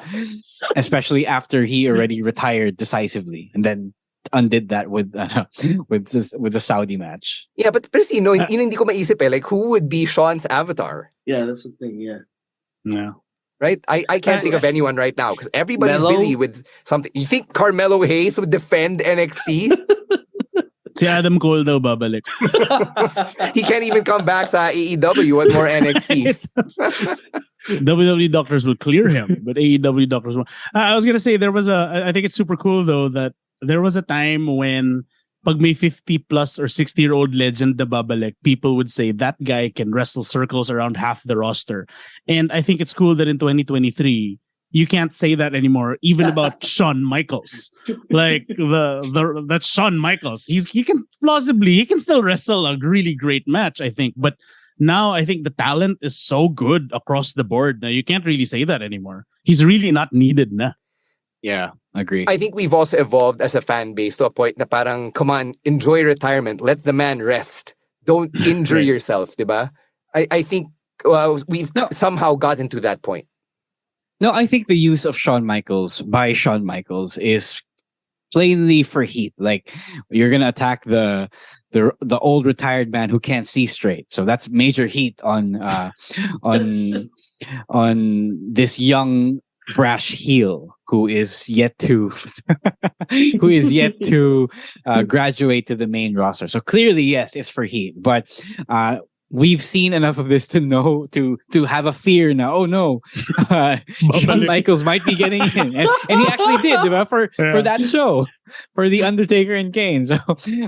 especially after he already retired decisively and then undid that with the Saudi match. Yeah, but see, no, yun hindi ko maisip eh. Like, who would be Sean's avatar? Yeah, that's the thing. Yeah. No. Right? I can't think of anyone right now because everybody's Melo? busy with something. You think Carmelo Hayes would defend NXT? Si Adam Cole daw babalik. He can't even come back sa AEW. What more NXT? WWE doctors will clear him, but AEW doctors won't. I was gonna say I think it's super cool though that there was a time when pag may 50 plus or 60-year-old legend na babalik, people would say that guy can wrestle circles around half the roster. And I think it's cool that in 2023 you can't say that anymore, even about Shawn Michaels. Like that's Shawn Michaels. He can still wrestle a really great match, I think. But now I think the talent is so good across the board. Now you can't really say that anymore. He's really not needed na. Yeah, agree. I think we've also evolved as a fan base to a point na parang, come on, enjoy retirement. Let the man rest. Don't injure yourself, diba? I think we've somehow gotten to that point. No, I think the use of Shawn Michaels by Shawn Michaels is plainly for heat. Like, you're gonna attack the old retired man who can't see straight. So that's major heat on this young brash heel who is yet to graduate to the main roster. So clearly, yes, it's for heat. But we've seen enough of this to know to have a fear now. Oh no, Shawn Michaels might be getting in, and he actually did, diba? For that show, for the Undertaker and Kane. So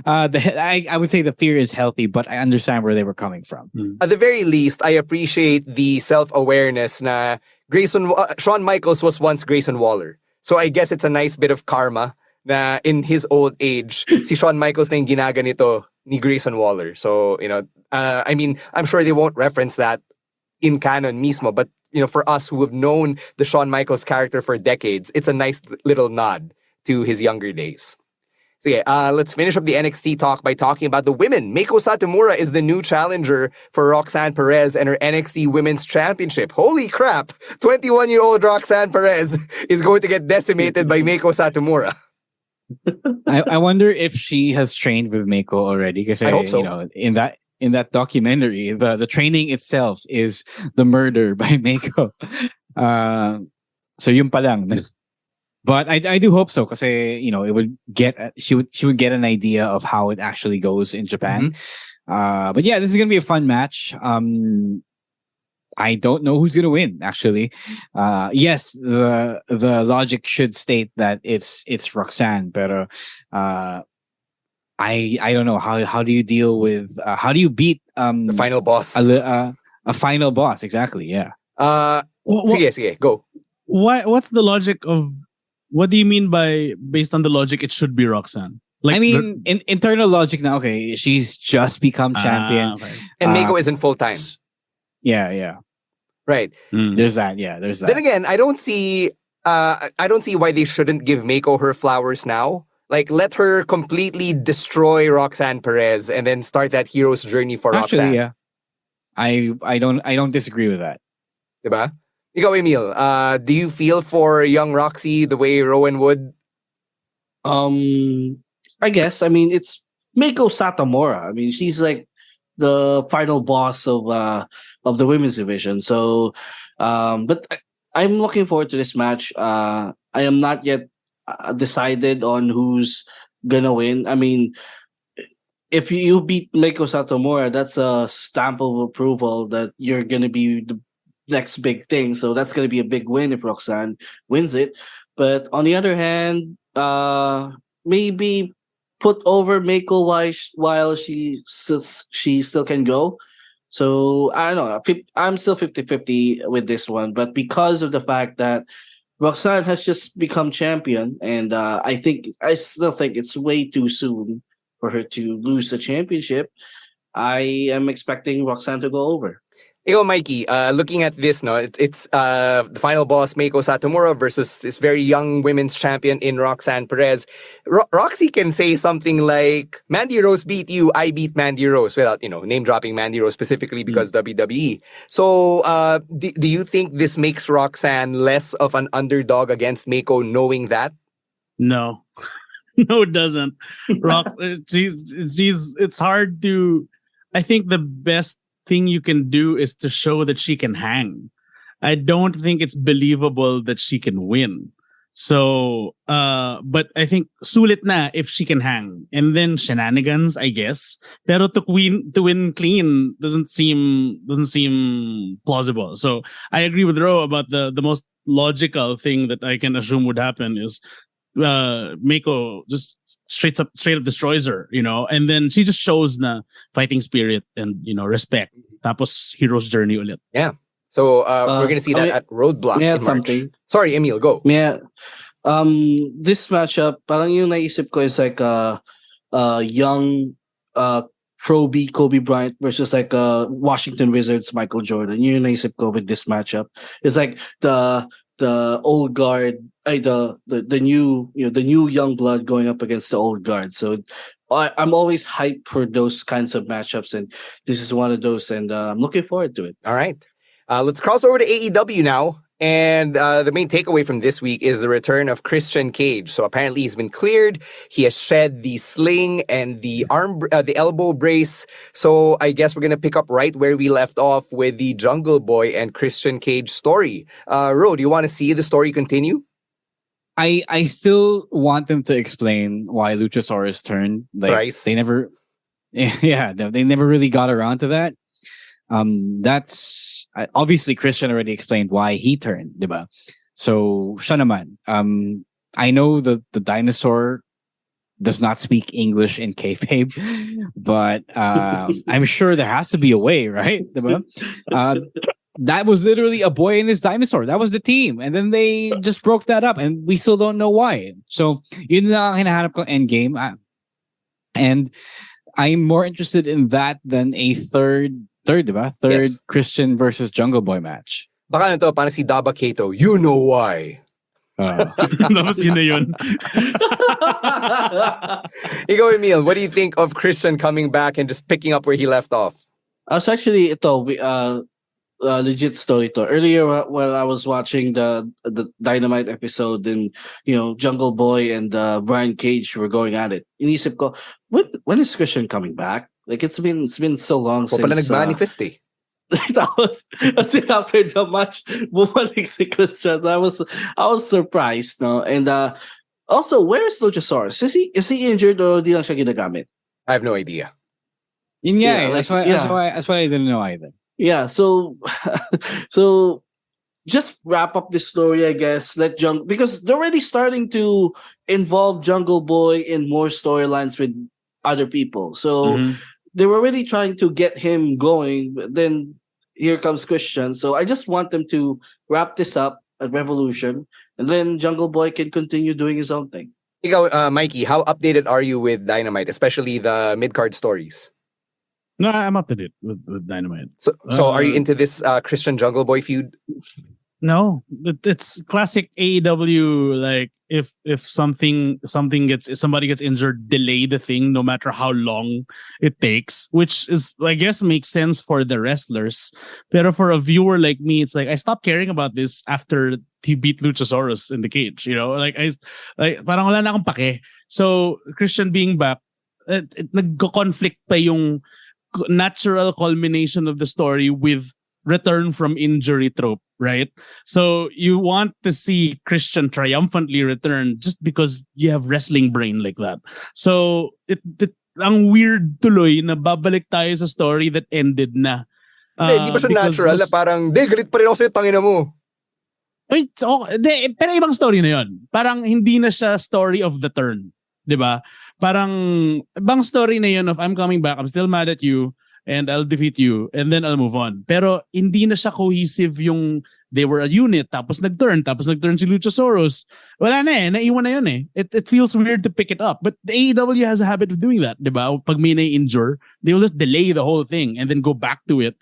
I would say the fear is healthy, but I understand where they were coming from. At the very least, I appreciate the self-awareness na Shawn Michaels was once Grayson Waller. So I guess it's a nice bit of karma na in his old age, si Shawn Michaels na yung ginaganito ni Grayson Waller. So, I mean, I'm sure they won't reference that in canon mismo, but, for us who have known the Shawn Michaels character for decades, it's a nice little nod to his younger days. So yeah, let's finish up the NXT talk by talking about the women. Meiko Satomura is the new challenger for Roxanne Perez and her NXT Women's Championship. Holy crap! 21-year-old Roxanne Perez is going to get decimated by Meiko Satomura. I wonder if she has trained with Meiko already, because I hope so. In that documentary, the training itself is the murder by Meiko. So yun pa lang. But I do hope so, because it would she would get an idea of how it actually goes in Japan. Mm-hmm. But yeah, this is gonna be a fun match. I don't know who's gonna win, actually. Yes, the logic should state that it's Roxanne, but I don't know how do you deal with how do you beat the final boss, A final boss, exactly. Yeah. Sige, go. What's the logic of? What do you mean by based on the logic? It should be Roxanne. Like I mean, in internal logic now. Okay, she's just become champion, okay. And Mako isn't full time. Yeah. Right. There's that. Yeah, there's that. Then again, I don't see why they shouldn't give Mako her flowers now. Like, let her completely destroy Roxanne Perez and then start that hero's journey for Roxanne. Yeah. I don't disagree with that. Diba? Ikaw, Emil, do you feel for young Roxy the way Rowan would? I guess. I mean, it's Mako Satomura. I mean, she's like the final boss of the women's division. So, but I'm looking forward to this match. I am not yet decided on who's gonna win. I mean, if you beat Mako Satomura, that's a stamp of approval that you're gonna be the next big thing. So that's gonna be a big win if Roxanne wins it. But on the other hand, maybe put over Mako while she still can go. So I don't know. I'm still 50-50 with this one, but because of the fact that Roxanne has just become champion, and I still think it's way too soon for her to lose the championship. I am expecting Roxanne to go over. Ikaw, Mikey, looking at this, no, it's the final boss, Mako Satomura, versus this very young women's champion in Roxanne Perez. Roxy can say something like, Mandy Rose beat you, I beat Mandy Rose, without, name-dropping Mandy Rose specifically because WWE. So, do you think this makes Roxanne less of an underdog against Mako knowing that? No. No, it doesn't. It's hard to... I think the best thing you can do is to show that she can hang. I don't think it's believable that she can win. So, but I think sulit na if she can hang. And then shenanigans, I guess. Pero to win clean doesn't seem plausible. So I agree with Ro about the most logical thing that I can assume would happen is Mako just straight up destroys her, and then she just shows na fighting spirit and respect. Tapos hero's journey ulit. Yeah. So we're gonna see that at Roadblock in March. Something. Sorry, Emil, go. Yeah. This matchup, parang yung naisip ko is like a young Kobe Bryant versus like Washington Wizards Michael Jordan. Yung naisip ko with this matchup. It's like the old guard, the new young blood going up against the old guard. So I'm always hyped for those kinds of matchups, and this is one of those, and I'm looking forward to it. All right, let's cross over to AEW now. And the main takeaway from this week is the return of Christian Cage. So apparently he's been cleared. He has shed the sling and the the elbow brace. So I guess we're going to pick up right where we left off with the Jungle Boy and Christian Cage story. Ro, do you want to see the story continue? I still want them to explain why Luchasaurus turned. Thrice. They never really got around to that. That's obviously Christian already explained why he turned, diba? So, siya naman. I know the dinosaur does not speak English in kayfabe, but I'm sure there has to be a way, right? Diba? That was literally a boy and his dinosaur. That was the team, and then they just broke that up, and we still don't know why. So, yun na ang hinahanap kong endgame, and I'm more interested in that than a third, diba? Third yes. Christian versus Jungle Boy match. Baka na to, parang si Daba Kato, you know why. Tapos yun na yun. Ikaw, Emil, what do you think of Christian coming back and just picking up where he left off? It's actually legit story to. Earlier while I was watching the Dynamite episode, and Jungle Boy and Brian Cage were going at it. Inisip ko, when is Christian coming back? Like it's been so long since. Pala nag-manifest eh. That's after the match, bumalik si Christian. I was surprised, no. And also, where's Luchasaurus? Is he injured or di lang siya ginagamit? I have no idea. That's why I didn't know either. Yeah, so just wrap up this story, I guess. Because they're already starting to involve Jungle Boy in more storylines with other people. So they were already trying to get him going. But then here comes Christian. So I just want them to wrap this up at Revolution, and then Jungle Boy can continue doing his own thing. Ikaw, Mikey, how updated are you with Dynamite, especially the mid-card stories? No, I'm up to date with Dynamite. So are you into this Christian Jungle Boy feud? No, it's classic AEW. Like if somebody gets injured, delay the thing no matter how long it takes, which is I guess makes sense for the wrestlers. But for a viewer like me, it's like I stopped caring about this after he beat Luchasaurus in the cage. You know, like parang wala na akong pake. So Christian being back, it nagko-conflict pa yung natural culmination of the story with return from injury trope, right? So you want to see Christian triumphantly return just because you have wrestling brain like that. So ang weird tuloy na babalik tayo sa story that ended na. Hindi ba siya natural? Parang, galit pa rin ako sa'yo, tangina mo. Pero ibang story na yun. Parang hindi na siya story of the turn. Diba? Parang ibang story na yun of I'm coming back, I'm still mad at you, and I'll defeat you, and then I'll move on. Pero hindi na siya cohesive yung they were a unit, tapos nag-turn si Luchasaurus. Wala na naiwan na yun eh. It feels weird to pick it up. But the AEW has a habit of doing that, diba? Pag may na-injure, they will just delay the whole thing and then go back to it.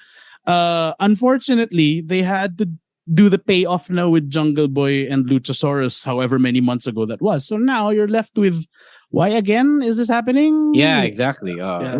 Unfortunately, they had to do the payoff now with Jungle Boy and Luchasaurus, however many months ago that was. So now you're left with, why again is this happening? Yeah, exactly. I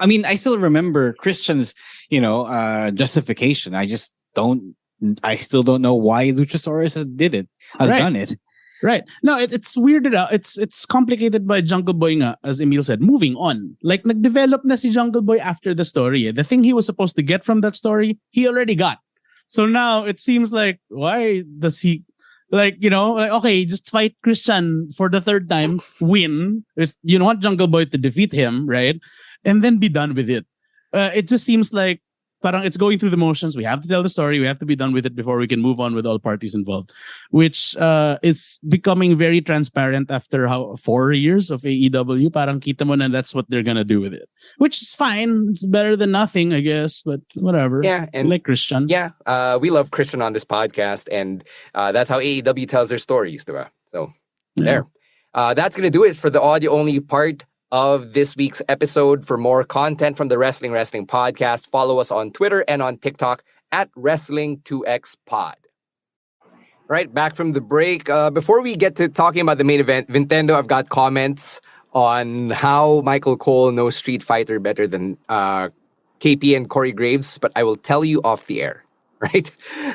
mean, I still remember Christian's, justification. I still don't know why Luchasaurus has done it. Right. No, it's weirded out. It's complicated by Jungle Boy nga, as Emil said. Moving on. Like, nag-develop na si Jungle Boy after the story. The thing he was supposed to get from that story, he already got. So now it seems like, why does he, okay, just fight Christian for the third time, win. You want Jungle Boy to defeat him, right? And then be done with it. It just seems like parang it's going through the motions. We have to tell the story. We have to be done with it before we can move on with all parties involved, which is becoming very transparent after 4 years of AEW. Parang kita mo na that's what they're gonna do with it, which is fine. It's better than nothing, I guess, but whatever. Yeah, and like Christian. Yeah, we love Christian on this podcast, and that's how AEW tells their stories, diba? So there. That's gonna do it for the audio-only part of this week's episode. For more content from the Wrestling Podcast, follow us on Twitter and on TikTok at Wrestling2XPod. Right, back from the break. Before we get to talking about the main event, Vintendo, I've got comments on how Michael Cole knows Street Fighter better than KP and Corey Graves, but I will tell you off the air. Right?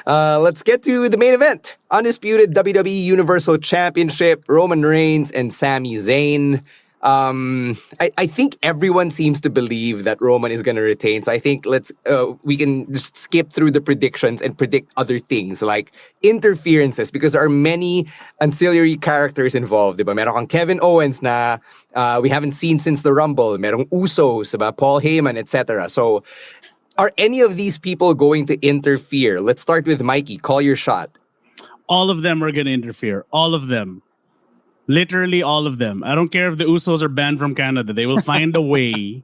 Let's get to the main event. Undisputed WWE Universal Championship, Roman Reigns and Sami Zayn. I think everyone seems to believe that Roman is going to retain. So I think we can just skip through the predictions and predict other things like interferences, because there are many ancillary characters involved. Diba? Meron kang Kevin Owens na we haven't seen since the Rumble. Merong Usos, diba? Paul Heyman, etc. So are any of these people going to interfere? Let's start with Mikey. Call your shot. All of them are going to interfere. All of them. Literally all of them. I don't care if the Usos are banned from Canada. They will find a way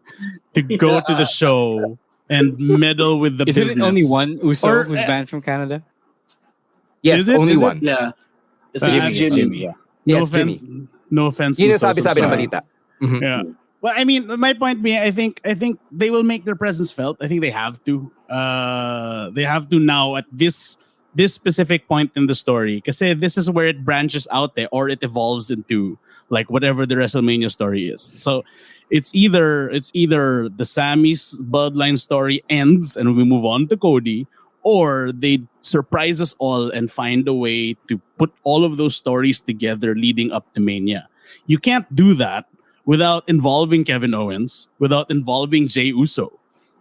to go to the show and meddle with the business. Isn't it only one Uso who's banned from Canada? Yes, only one. Yeah. It's Jimmy. Yeah. No Yes, offense. Jimmy. No offense. Yun yung Usos, sabi I'm ng sorry. balita. Mm-hmm. Yeah. Well, I mean, my point being, I think they will make their presence felt. I think they have to. They have to now at this specific point in the story, because this is where it branches out there, or it evolves into like whatever the WrestleMania story is. So it's either the Sammy's bloodline story ends and we move on to Cody, or they surprise us all and find a way to put all of those stories together leading up to Mania. You can't do that without involving Kevin Owens, without involving Jey Uso.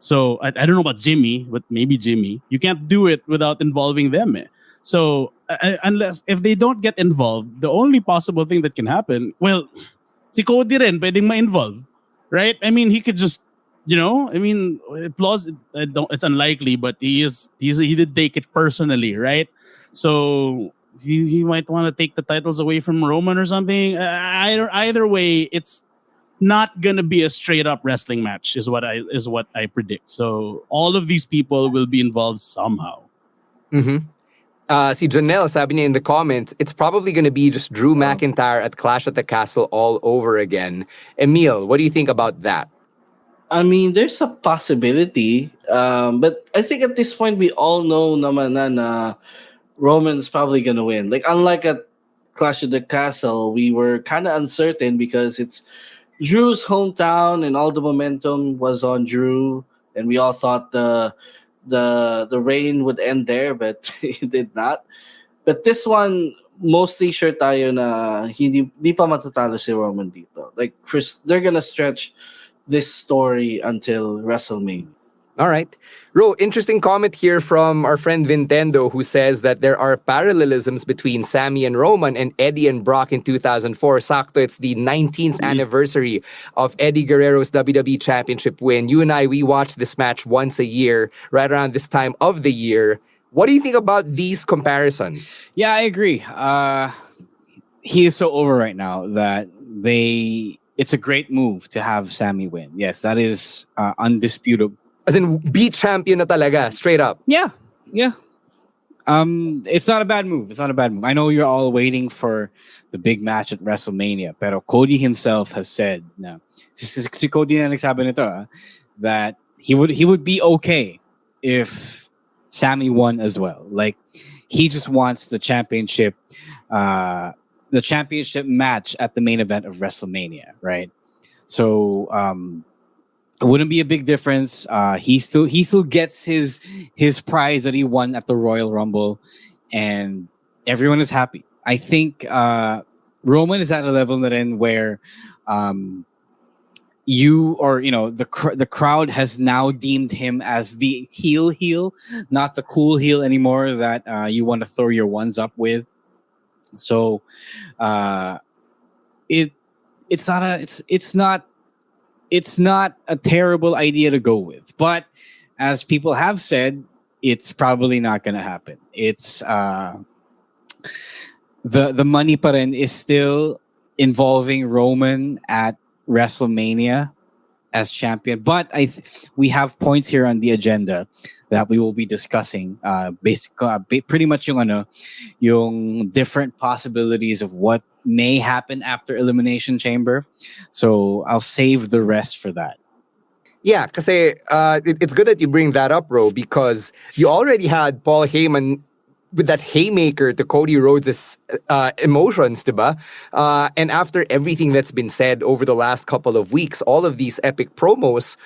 So I don't know about Jimmy, but maybe Jimmy. You can't do it without involving them. So if they don't get involved, the only possible thing that can happen, well, si Cody rin pwedeng ma-involve, right? I mean, he could just, it's unlikely, but he did take it personally, right? So he might want to take the titles away from Roman or something. Either way, it's not gonna be a straight up wrestling match. Is what I predict. So all of these people will be involved somehow. Mm-hmm. Si Janelle sabi niya in the comments, it's probably going to be just Drew McIntyre at Clash at the Castle all over again. Emil, what do you think about that? I mean, there's a possibility, but I think at this point we all know naman na Roman's probably gonna win. Like unlike at Clash of the Castle, we were kind of uncertain because it's Drew's hometown and all the momentum was on Drew, and we all thought the reign would end there, but it did not. But this one, mostly sure tayo na hindi pa matatalo si Roman dito. Like, they're gonna stretch this story until WrestleMania. All right. Ro, interesting comment here from our friend Vintendo, who says that there are parallelisms between Sammy and Roman and Eddie and Brock in 2004. Sakto, it's the 19th anniversary of Eddie Guerrero's WWE Championship win. You and I, we watch this match once a year, right around this time of the year. What do you think about these comparisons? Yeah, I agree. He is so over right now that it's a great move to have Sammy win. Yes, that is undisputable. As in, beat champion na talaga, straight up. Yeah. It's not a bad move. I know you're all waiting for the big match at WrestleMania, pero Cody himself has said, na, si Cody na nagsabi nito, that he would be okay if Sammy won as well. Like, he just wants the championship match at the main event of WrestleMania, right? So, it wouldn't be a big difference. He still gets his prize that he won at the Royal Rumble, and everyone is happy. I think Roman is at a level na rin where the crowd has now deemed him as the heel, not the cool heel anymore that you want to throw your ones up with. So it's not a terrible idea to go with, but as people have said, it's probably not going to happen. It's the money pa rin is still involving Roman at WrestleMania as champion, but we have points here on the agenda that we will be discussing. Pretty much yung different possibilities of what may happen after Elimination Chamber. So I'll save the rest for that. Yeah, kasi it's good that you bring that up, Ro, because you already had Paul Heyman with that haymaker to Cody Rhodes' emotions, diba? And after everything that's been said over the last couple of weeks, all of these epic promos,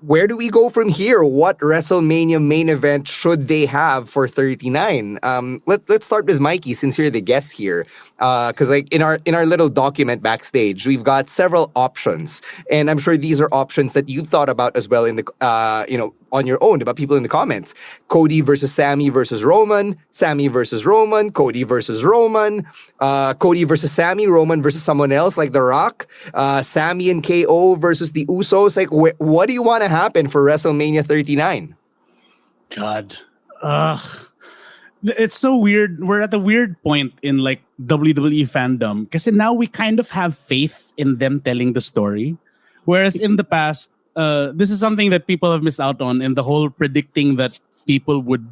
where do we go from here? What WrestleMania main event should they have for 39? Let's start with Mikey, since you're the guest here. Because like in our little document backstage, we've got several options, and I'm sure these are options that you've thought about as well in the on your own, about people in the comments. Cody versus Sammy versus Roman, Sammy versus Roman, Cody versus Roman, Cody versus Sammy, Roman versus someone else like The Rock, Sammy and KO versus the Usos. Like, what do you want to happen for WrestleMania 39? God. It's so weird. We're at a weird point in like WWE fandom because now we kind of have faith in them telling the story. Whereas in the past, this is something that people have missed out on in the whole predicting that people would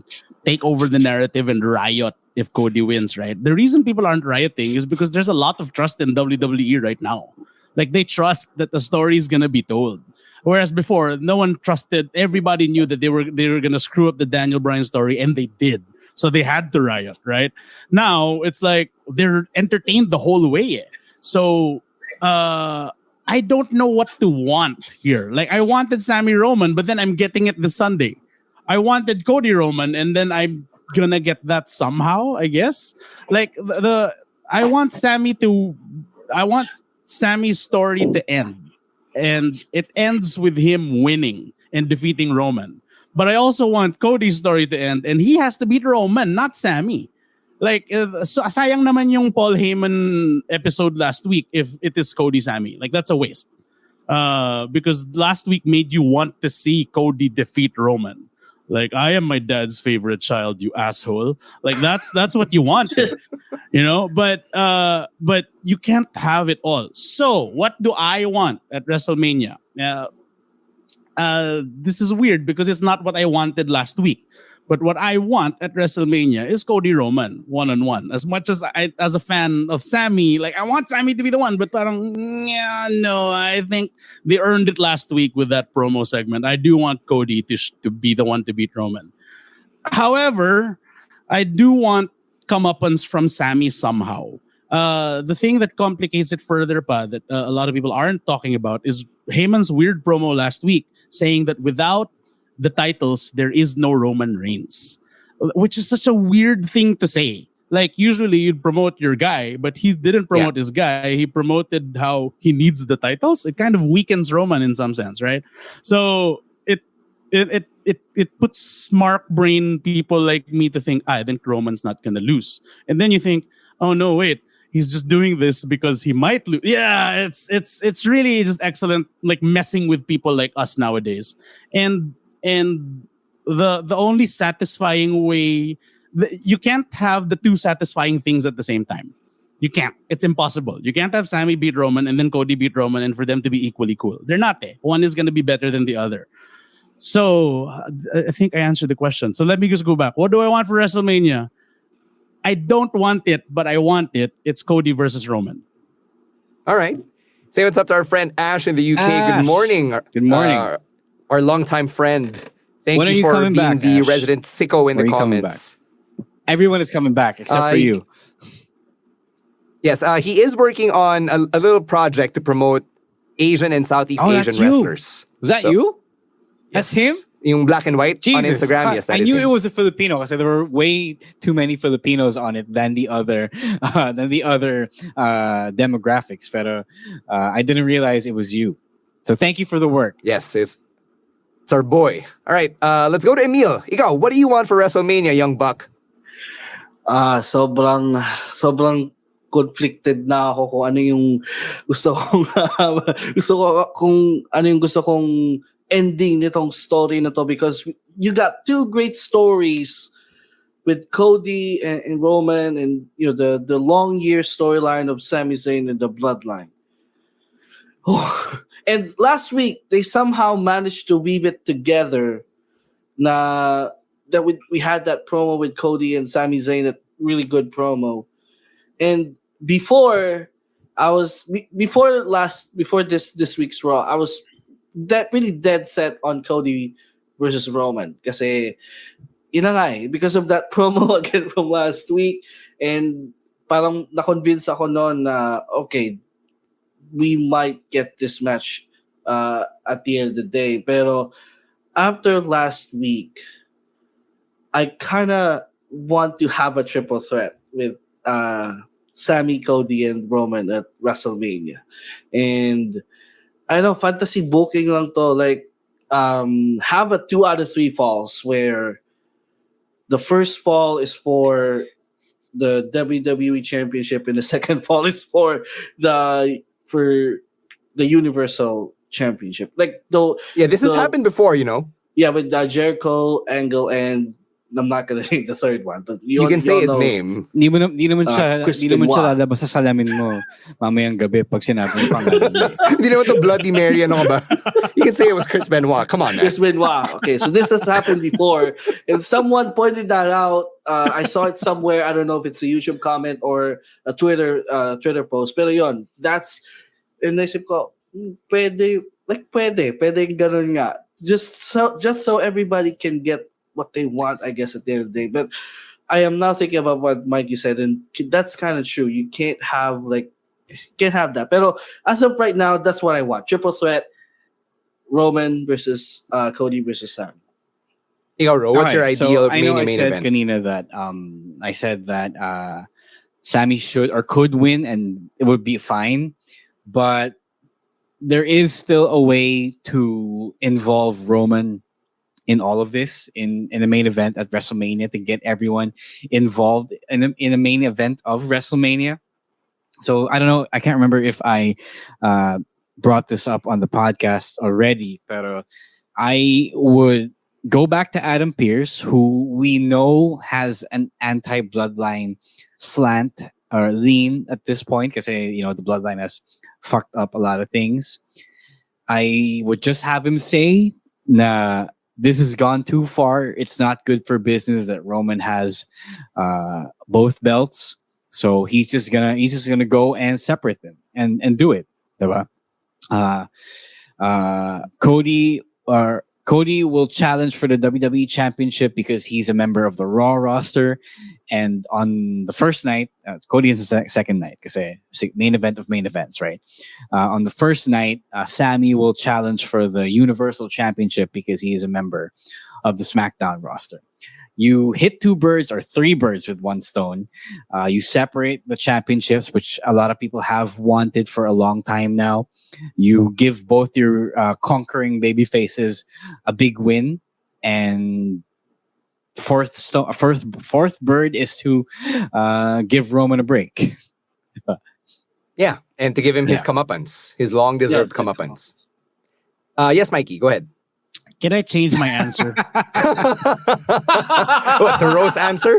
take over the narrative and riot if Cody wins, right? The reason people aren't rioting is because there's a lot of trust in WWE right now. Like, they trust that the story is going to be told. Whereas before, no one trusted. Everybody knew that they were going to screw up the Daniel Bryan story, and they did. So they had to riot, right? Now, it's like they're entertained the whole way. So I don't know what to want here. Like, I wanted Sammy Roman, but then I'm getting it this Sunday. I wanted Cody Roman, and then I'm going to get that somehow, I guess. Like, I want Sammy's story to end. And it ends with him winning and defeating Roman. But I also want Cody's story to end, and he has to beat Roman, not Sammy. Like, so sayang naman yung Paul Heyman episode last week if it is Cody Sammy. Like, that's a waste. Because last week made you want to see Cody defeat Roman. Like, I am my dad's favorite child, you asshole. Like, that's what you wanted. But you can't have it all. So what do I want at WrestleMania? This is weird because it's not what I wanted last week. But what I want at WrestleMania is Cody Roman one-on-one. As much as as a fan of Sammy, like I want Sammy to be the one, but yeah, no, I think they earned it last week with that promo segment. I do want Cody to be the one to beat Roman. However, I do want comeuppance from Sammy somehow. The thing that complicates it further, that a lot of people aren't talking about, is Heyman's weird promo last week saying that without the titles, there is no Roman Reigns, which is such a weird thing to say. Like usually you'd promote your guy, but he didn't promote his guy. He promoted how he needs the titles. It kind of weakens Roman in some sense, right? So it puts smart brain people like me to think, I think Roman's not gonna lose. And then you think, oh no, wait, he's just doing this because he might lose. Yeah, it's really just excellent, like messing with people like us nowadays. And the only satisfying way, you can't have the two satisfying things at the same time. You can't. It's impossible. You can't have Sammy beat Roman and then Cody beat Roman and for them to be equally cool. They're not. One is going to be better than the other. So I think I answered the question. So let me just go back. What do I want for WrestleMania? I don't want it, but I want it. It's Cody versus Roman. All right. Say what's up to our friend Ash in the UK. Ash. Good morning. Good morning. Our longtime friend. Thank When you are you for coming being back, the Ash? resident sicko in When the are you coming comments. Everyone is coming back except for you. Yes, he is working on a little project to promote Asian and Southeast Asian that's you. wrestlers. Was that you? That's him? Yung black and white on Jesus. Instagram. Yes, that I is knew him. it was a Filipino because there were way too many Filipinos on it than the other demographics. But I didn't realize it was you. So thank you for the work. Yes, it's our boy. All right, let's go to Emil. Ikaw, what do you want for WrestleMania, young buck? Sobrang conflicted na ako kung ano yung gusto kong ending nitong story na to, because you got two great stories with Cody and Roman, and the long year storyline of Sami Zayn and the Bloodline. And last week they somehow managed to weave it together. That we had that promo with Cody and Sami Zayn, that really good promo. And before this week's Raw, I was really dead set on Cody versus Roman. Kasi because of that promo again from last week, and parang na-convince ako noon na okay, we might get this match at the end of the day. Pero after last week, I kind of want to have a triple threat with Sammy, Cody, and Roman at WrestleMania. And I know fantasy booking lang to, like have a 2 out of 3 falls where the first fall is for the WWE Championship and the second fall is for the Universal Championship. Like this has happened before, Yeah, with Jericho, Angle, and I'm not gonna name the third one, but you can say his name. Di naman siya lalabas sa salamin mo mamayang gabi pag sinabi yung pangalan mo. Hindi naman to Bloody Mary, ano ba? You can say it was Chris Benoit. Come on, man. Chris Benoit. Okay, so this has happened before, and someone pointed that out. I saw it somewhere. I don't know if it's a YouTube comment or a Twitter post. Pero yun, that's, and naisip ko, pwede ganun nga. Just so everybody can get what they want, I guess, at the end of the day. But I am now thinking about what Mikey said, and that's kind of true. You can't have that. Pero as of right now, that's what I want. Triple threat, Roman versus Cody versus Sam. What's your ideal I know main event? I said that Sammy should or could win and it would be fine. But there is still a way to involve Roman in all of this, in a main event at WrestleMania, to get everyone involved in a main event of WrestleMania. So I don't know. I can't remember if I brought this up on the podcast already, but I would go back to Adam Pearce, who we know has an anti-bloodline slant or lean at this point because the bloodline has fucked up a lot of things. I would just have him say, "Nah, this has gone too far. It's not good for business that Roman has both belts." So he's just gonna go and separate them and do it. Diba? Cody will challenge for the WWE Championship because he's a member of the Raw roster. And on the first night, Cody is the second night because main event of main events, right? On the first night, Sammy will challenge for the Universal Championship because he is a member of the SmackDown roster. You hit two birds or three birds with one stone. You separate the championships, which a lot of people have wanted for a long time now. You give both your conquering baby faces a big win, and fourth bird is to give Roman a break. Yeah, and to give him his comeuppance, his long-deserved comeuppance. Yes, Mikey, go ahead. Can I change my answer? What, the Rose answer?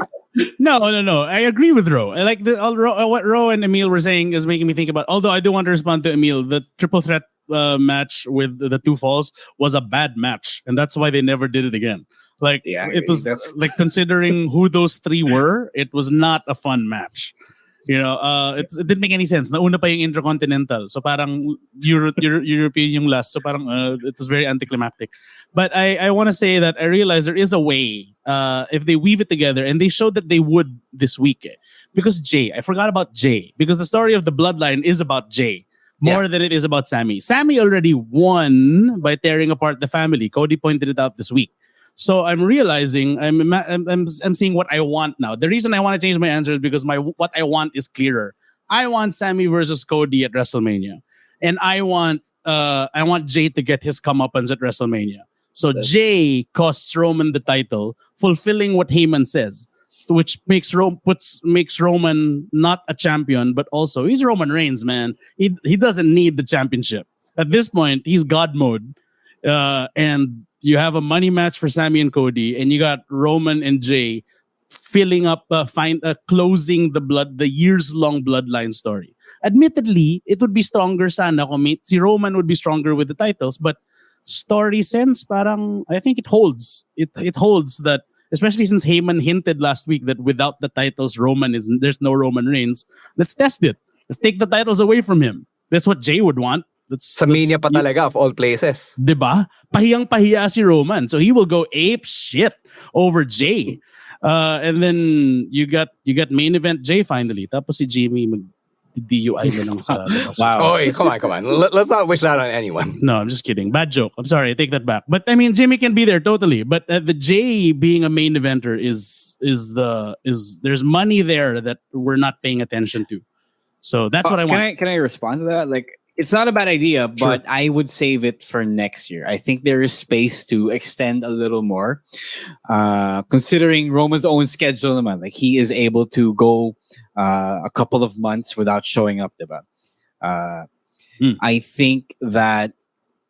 No. I agree with Ro. I like what Ro and Emil were saying is making me think about. Although I do want to respond to Emil, the triple threat match with the two falls was a bad match, and that's why they never did it again. Like it was like considering who those three were, it was not a fun match. It didn't make any sense. Nauna pa yung Intercontinental. So parang European yung last. So parang it was very anticlimactic. But I want to say that I realize there is a way if they weave it together, and they showed that they would this week. Because Jay, I forgot about Jay. Because the story of the bloodline is about Jay more than it is about Sammy. Sammy already won by tearing apart the family. Cody pointed it out this week. So I'm realizing I'm seeing what I want now. The reason I want to change my answer is because what I want is clearer. I want Sammy versus Cody at WrestleMania, and I want Jay to get his comeuppance at WrestleMania. So Jay costs Roman the title, fulfilling what Heyman says, which makes Roman not a champion, but also he's Roman Reigns, man. He doesn't need the championship at this point. He's God mode, and you have a money match for Sammy and Cody, and you got Roman and Jay filling up, closing the years-long bloodline story. Admittedly, it would be stronger sana kung si Roman would be stronger with the titles, but story sense, parang I think it holds. It holds that, especially since Heyman hinted last week that without the titles, there's no Roman Reigns. Let's test it. Let's take the titles away from him. That's what Jay would want. Sa Mania pa talaga, of all places. Diba? Pahiyang-pahiya si Roman. So he will go ape shit over Jay. And then you got main event Jay finally. Tapos si Jimmy DUI na lang sa wow. Oy, come on. Let's not wish that on anyone. No, I'm just kidding. Bad joke. I'm sorry. I take that back. But I mean, Jimmy can be there totally. But the Jay being a main eventer is there's money there that we're not paying attention to. So that's what I want. Can I respond to that? Like, it's not a bad idea, but I would save it for next year. I think there is space to extend a little more. Considering Roman's own schedule, like he is able to go a couple of months without showing up. Diba? I think that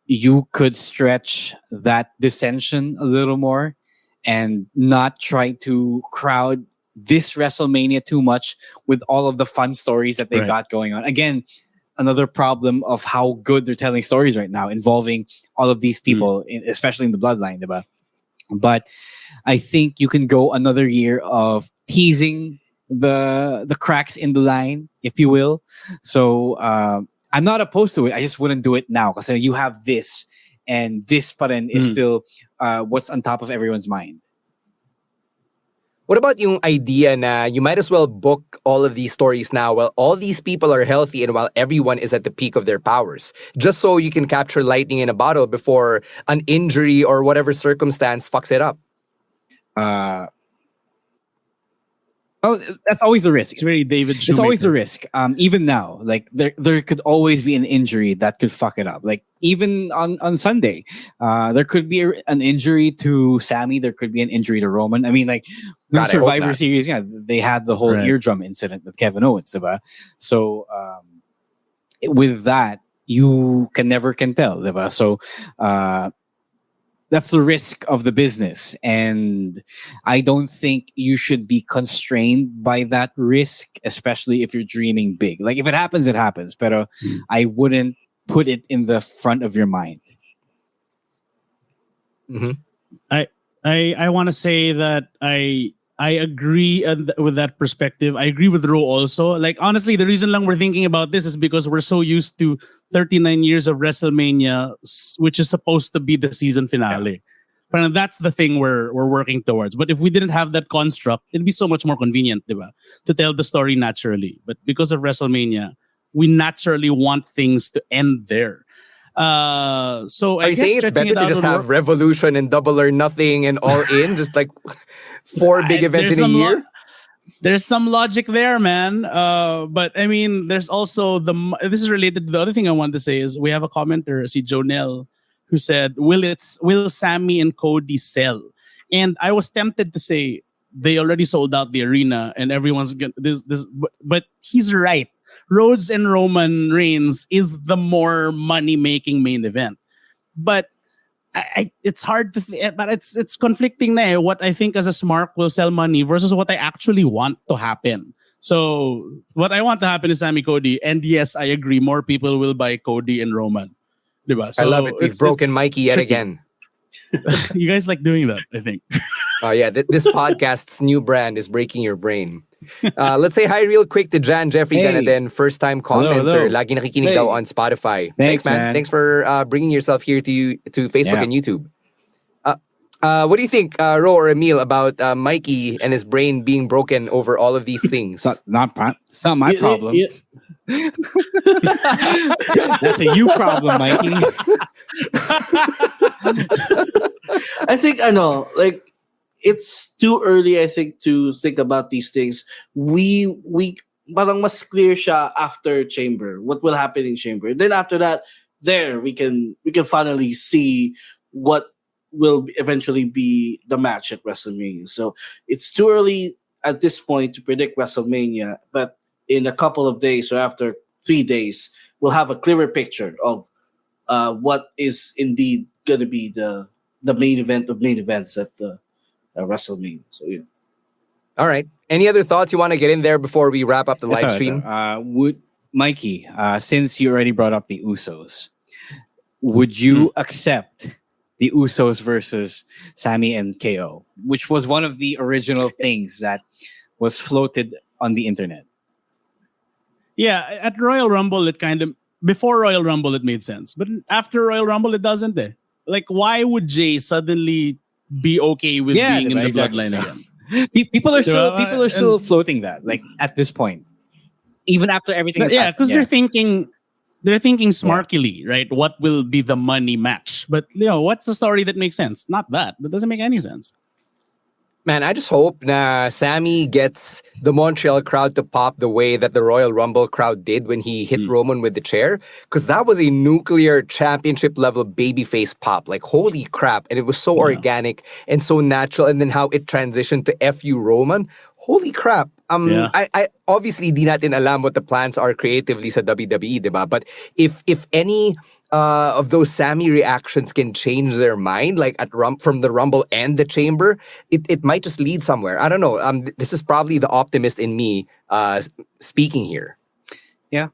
you could stretch that dissension a little more and not try to crowd this WrestleMania too much with all of the fun stories that they got going on. Again, another problem of how good they're telling stories right now, involving all of these people, especially in the bloodline, diba? But I think you can go another year of teasing the cracks in the line, if you will. So I'm not opposed to it. I just wouldn't do it now because you have this, and this button is still what's on top of everyone's mind. What about yung idea na you might as well book all of these stories now while all these people are healthy and while everyone is at the peak of their powers, just so you can capture lightning in a bottle before an injury or whatever circumstance fucks it up? Well, that's always the risk. It's very David Shoemaker. It's always the risk. Even now, like there could always be an injury that could fuck it up. Like even on Sunday, there could be an injury to Sammy. There could be an injury to Roman. I mean, like the Survivor Series, they had the whole eardrum incident with Kevin Owens. Diba? So with that, you can never tell. Diba? So that's the risk of the business, and I don't think you should be constrained by that risk, especially if you're dreaming big. Like if it happens, it happens, but I wouldn't put it in the front of your mind. Mm-hmm. I want to say that I agree with that perspective. I agree with Ro also. Like, honestly, the reason lang we're thinking about this is because we're so used to 39 years of WrestleMania, which is supposed to be the season finale. But that's the thing we're working towards. But if we didn't have that construct, it'd be so much more convenient, diba, to tell the story naturally. But because of WrestleMania, we naturally want things to end there. So are you saying it's better to just have Revolution and Double or Nothing and All In, just like 4 big events in a year? There's some logic there, man. But I mean, there's also this is related to the other thing I want to say is we have a commenter, si Jonel, who said, will Sammy and Cody sell? And I was tempted to say they already sold out the arena and everyone's gonna but he's right. Rhodes and Roman Reigns is the more money-making main event. But it's hard to but it's conflicting na what I think as a smart will sell money versus what I actually want to happen. So what I want to happen is Sammy Cody, and yes, I agree, more people will buy Cody and Roman. Diba? So I love it. We've broken Mikey yet tricky. Again. You guys like doing that, I think. Oh yeah, this podcast's new brand is breaking your brain. Let's say hi real quick to Jan Jeffrey and then first time commenter. Lagi nakikinig daw on Spotify. Thanks man. Thanks for bringing yourself here to Facebook and YouTube. What do you think, Ro or Emil, about Mikey and his brain being broken over all of these things? It's not my problem. That's a you problem, Mikey. I think like it's too early, I think, to think about these things. We parang mas clear siya after Chamber. What will happen in Chamber? Then after that, we can finally see what will eventually be the match at WrestleMania. So it's too early at this point to predict WrestleMania, but in a couple of days or after 3 days, we'll have a clearer picture of what is indeed going to be the main event of main events at the WrestleMania. So yeah. All right. Any other thoughts you want to get in there before we wrap up the live stream? Mikey, since you already brought up the Usos, would you accept the Usos versus Sammy and KO, which was one of the original things that was floated on the internet? Yeah, at Royal Rumble, before Royal Rumble, it made sense. But after Royal Rumble, it doesn't. Like, why would Jay suddenly be okay with being in the bloodline again? People are still floating that, like, at this point, even after everything. Because they're thinking smarkily, right? What will be the money match? But what's the story that makes sense? Not that. That doesn't make any sense. Man, I just hope Sammy gets the Montreal crowd to pop the way that the Royal Rumble crowd did when he hit Roman with the chair. Because that was a nuclear championship level babyface pop. Like, holy crap. And it was so organic and so natural. And then how it transitioned to FU Roman. Holy crap. I obviously di natin alam what the plans are creatively sa WWE, diba? But if any of those Sammy reactions can change their mind, like from the Rumble and the Chamber, it might just lead somewhere. I don't know. This is probably the optimist in me speaking here. Yeah.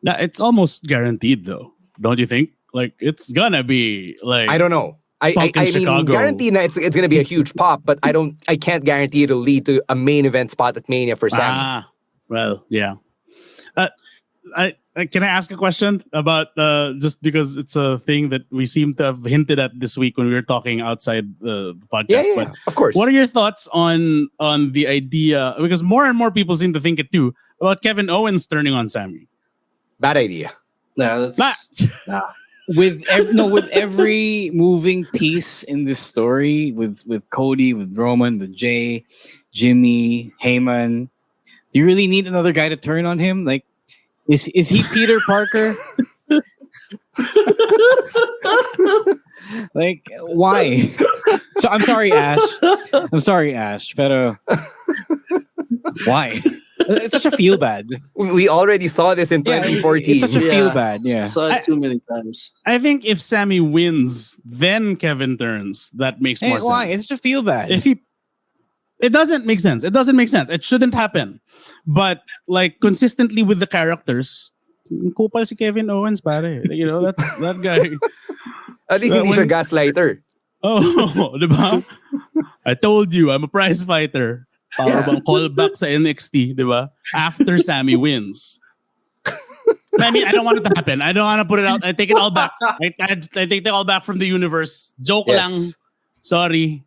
It's almost guaranteed, though. Don't you think? Like, it's gonna be like... I don't know. I mean, guaranteed it's going to be a huge pop, but I can't guarantee it'll lead to a main event spot at Mania for Sammy. Well, yeah. Can I ask a question about just because it's a thing that we seem to have hinted at this week when we were talking outside the podcast? Yeah, but of course. What are your thoughts on the idea? Because more and more people seem to think it too about Kevin Owens turning on Sammy. Bad idea. No, nah. With every moving piece in this story, with Cody, with Roman, with Jay, Jimmy, Heyman, do you really need another guy to turn on him? Like, is he Peter Parker? Like, why? So I'm sorry, Ash. But why? It's such a feel bad. We already saw this in 2014. It's such a feel bad. Yeah. Saw it too many times. I think if Sammy wins, then Kevin turns. That makes more sense. Why? It's such a feel bad. It doesn't make sense. It doesn't make sense. It shouldn't happen. But like consistently with the characters, kupal si Kevin Owens, pare. You know, that's that guy. At least hindi siya gaslighter. Oh, diba? I told you, I'm a prize fighter. Para bang callback sa NXT, diba? After Sammy wins. I mean, I don't want it to happen. I don't want to put it out. I take it all back. I take it all back from the universe. Joke lang. Sorry.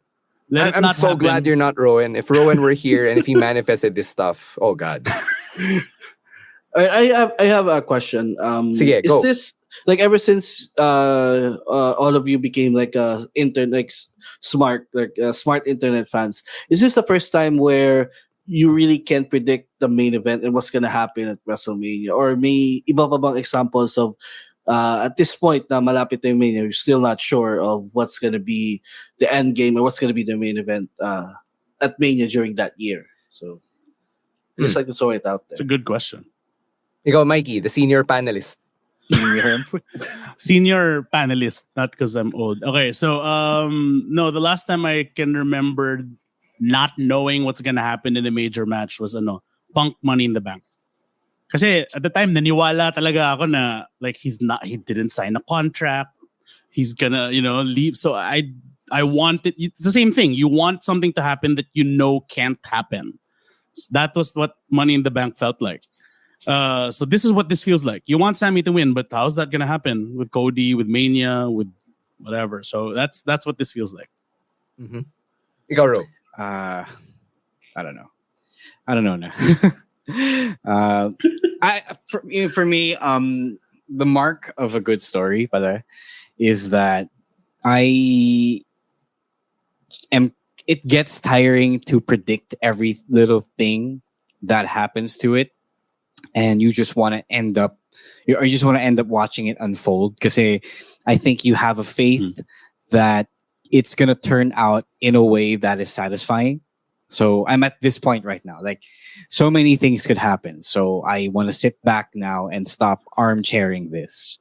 I'm so glad you're not Rowan. If Rowan were here and if he manifested this stuff, oh God. I have a question. Sige, go. Is this like ever since all of you became like smart internet fans? Is this the first time where you really can't predict the main event and what's gonna happen at WrestleMania? Or may iba pa bang examples of at this point na malapit na yung Mania, you're still not sure of what's gonna be the end game or what's gonna be the main event at Mania during that year? So just like to throw it out there. It's a good question. Ikaw, Mikey, the senior panelist. Senior panelist, not because I'm old. Okay, so no, the last time I can remember not knowing what's gonna happen in a major match was Punk Money in the Bank. Kasi at the time, naniwala talaga ako na like he didn't sign a contract. He's gonna, leave. So I wanted, it's the same thing. You want something to happen that can't happen. So that was what Money in the Bank felt like. So this is what this feels like. You want Sammy to win, but how's that gonna happen with Cody, with Mania, with whatever? So that's what this feels like. Mm-hmm. Ikaw, Ro. I don't know now. For me, the mark of a good story, pala, is that it gets tiring to predict every little thing that happens to it, and you just want to end up watching it unfold, because I think you have a faith that it's gonna turn out in a way that is satisfying. So I'm at this point right now. Like, so many things could happen. So I want to sit back now and stop armchairing this.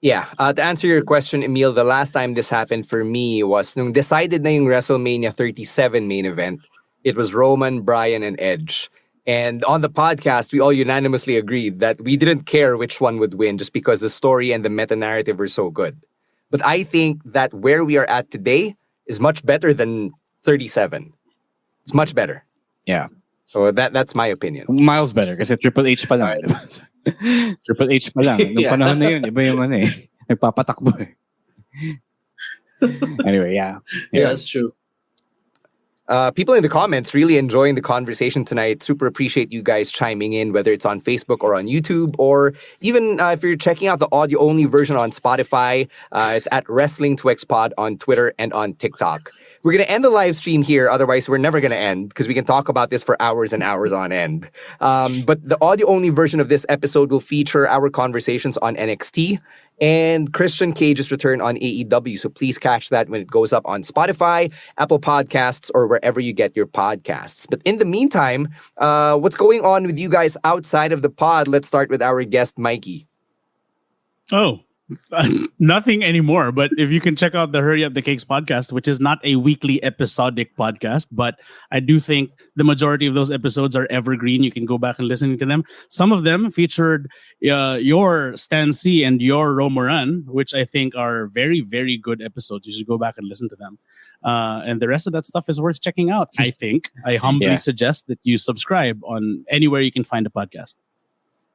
Yeah. To answer your question, Emil, the last time this happened for me was nung decided na yung WrestleMania 37 main event. It was Roman, Bryan, and Edge. And on the podcast, we all unanimously agreed that we didn't care which one would win just because the story and the meta-narrative were so good. But I think that where we are at today is much better than 37. It's much better. Yeah. So that's my opinion. Miles better kasi Triple H pa lang. Triple H pa lang. Nung panahon na yun, iba yung nagpapatakbo eh. Anyway, yeah. Yeah, that's true. People in the comments really enjoying the conversation tonight. Super appreciate you guys chiming in, whether it's on Facebook or on YouTube, or even if you're checking out the audio-only version on Spotify, it's at Wrestling2XPod on Twitter and on TikTok. We're going to end the live stream here. Otherwise, we're never going to end because we can talk about this for hours and hours on end. But the audio-only version of this episode will feature our conversations on NXT and Christian Cage's return on AEW. So please catch that when it goes up on Spotify, Apple Podcasts, or wherever you get your podcasts. But in the meantime, what's going on with you guys outside of the pod? Let's start with our guest, Mikey. Oh, nothing anymore. But if you can check out the Hurry Up the Cakes podcast, which is not a weekly episodic podcast, but I do think the majority of those episodes are evergreen. You can go back and listen to them. Some of them featured your Stan C and your Romoran, which I think are very, very good episodes. You should go back and listen to them. And the rest of that stuff is worth checking out, I think. I humbly suggest that you subscribe on anywhere you can find a podcast.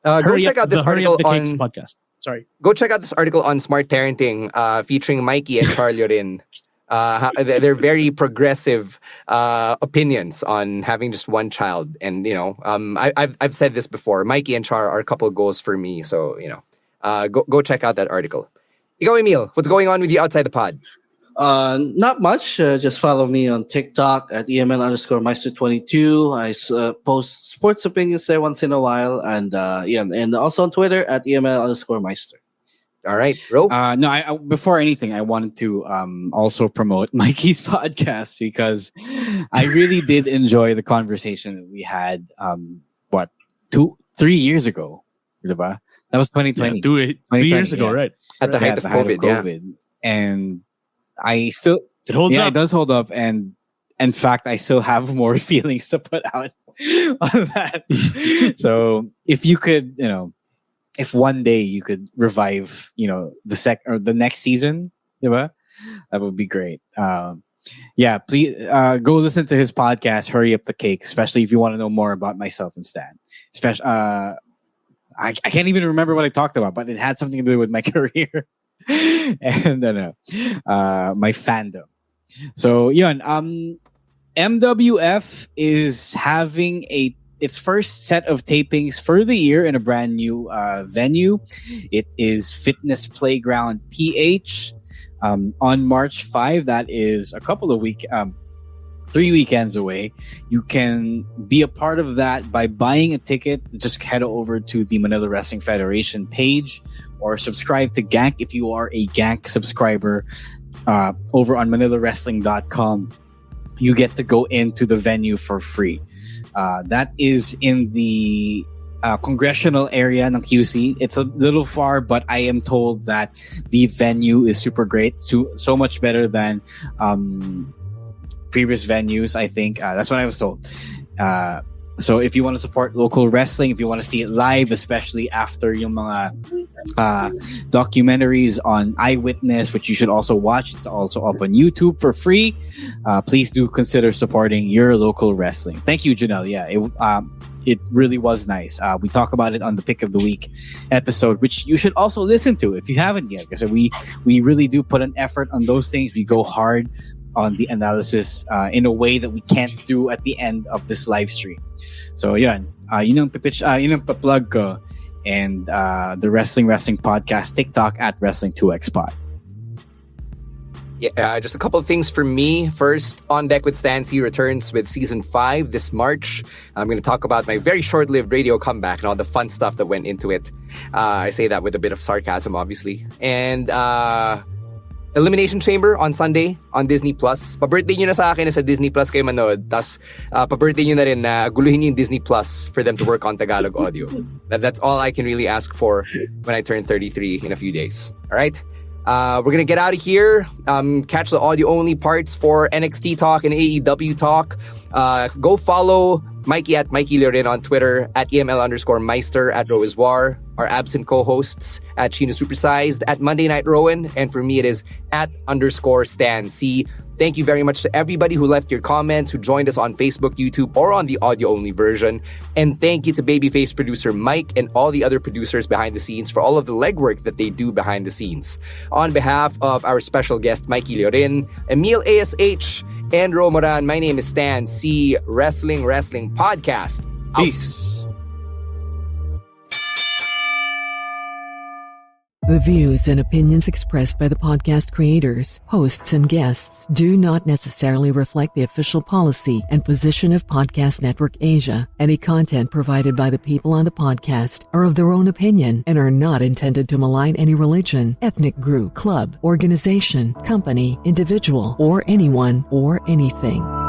Go check out this article on Cakes podcast. Sorry. Go check out this article on Smart Parenting featuring Mikey and Charliorin. They're very progressive opinions on having just one child. And, I've said this before. Mikey and Char are a couple goals for me. So, go check out that article. Ikaw, Emil, what's going on with you outside the pod? Not much. Just follow me on TikTok at EML_Meister22. I post sports opinions there once in a while, and also on Twitter at EML_Meister. All right, Ro. No, before anything, I wanted to also promote Mikey's podcast because I really did enjoy the conversation that we had. 3 years ago, diba? That was 2020. Yeah, 2 years ago, right? At the height of COVID, yeah. And I still it holds up. It does hold up, and in fact, I still have more feelings to put out on that. So if you could, if one day you could revive, the next season, diba? That would be great. Please go listen to his podcast, Hurry Up the Cake, especially if you want to know more about myself and Stan. Especially, I can't even remember what I talked about, but it had something to do with my career and my fandom. So, yun, MWF is having its first set of tapings for the year in a brand new venue. It is Fitness Playground PH on March 5. That is a couple of 3 weekends away. You can be a part of that by buying a ticket. Just head over to the Manila Wrestling Federation page or subscribe to Gank if you are a Gank subscriber over on ManilaWrestling.com. You get to go into the venue for free. That is in the congressional area ng QC. It's a little far, but I am told that the venue is super great. So much better than previous venues, I think. That's what I was told. So if you want to support local wrestling, if you want to see it live, especially after yung mga documentaries on Eyewitness, which you should also watch. It's also up on YouTube for free. Please do consider supporting your local wrestling. Thank you, Janelle. Yeah, it really was nice. We talk about it on the Pick of the Week episode, which you should also listen to if you haven't yet, because we really do put an effort on those things. We go hard on the analysis in a way that we can't do at the end of this live stream. So yun ang pa-plug ko, and the Wrestling Podcast TikTok at Wrestling2xpod. Yeah, just a couple of things for me. First, On Deck with Stan C returns with Season 5 this March. I'm going to talk about my very short-lived radio comeback and all the fun stuff that went into it. I say that with a bit of sarcasm, obviously. And Elimination Chamber on Sunday on Disney+. Pa-birthday nyo na sa akin na sa Disney Plus kayo manood. Tapos, pa-birthday nyo na rin na guluhin nyo yung Disney Plus for them to work on Tagalog audio. That's all I can really ask for when I turn 33 in a few days. All right? We're going to get out of here. Catch the audio-only parts for NXT Talk and AEW Talk. Go follow Mikey at Mikey Loren on Twitter, at EML_Meister, at Roiswar, our absent co-hosts at Chino Supersized, at Monday Night Rowan, and for me it is at _Stan C. Thank you very much to everybody who left your comments, who joined us on Facebook, YouTube, or on the audio-only version. And thank you to Babyface producer Mike and all the other producers behind the scenes for all of the legwork that they do behind the scenes. On behalf of our special guest, Mikey Loren, Emil ASH, and Ro Moran, my name is Stan C. Wrestling Podcast. Out. Peace. The views and opinions expressed by the podcast creators, hosts, and guests do not necessarily reflect the official policy and position of Podcast Network Asia. Any content provided by the people on the podcast are of their own opinion and are not intended to malign any religion, ethnic group, club, organization, company, individual, or anyone or anything.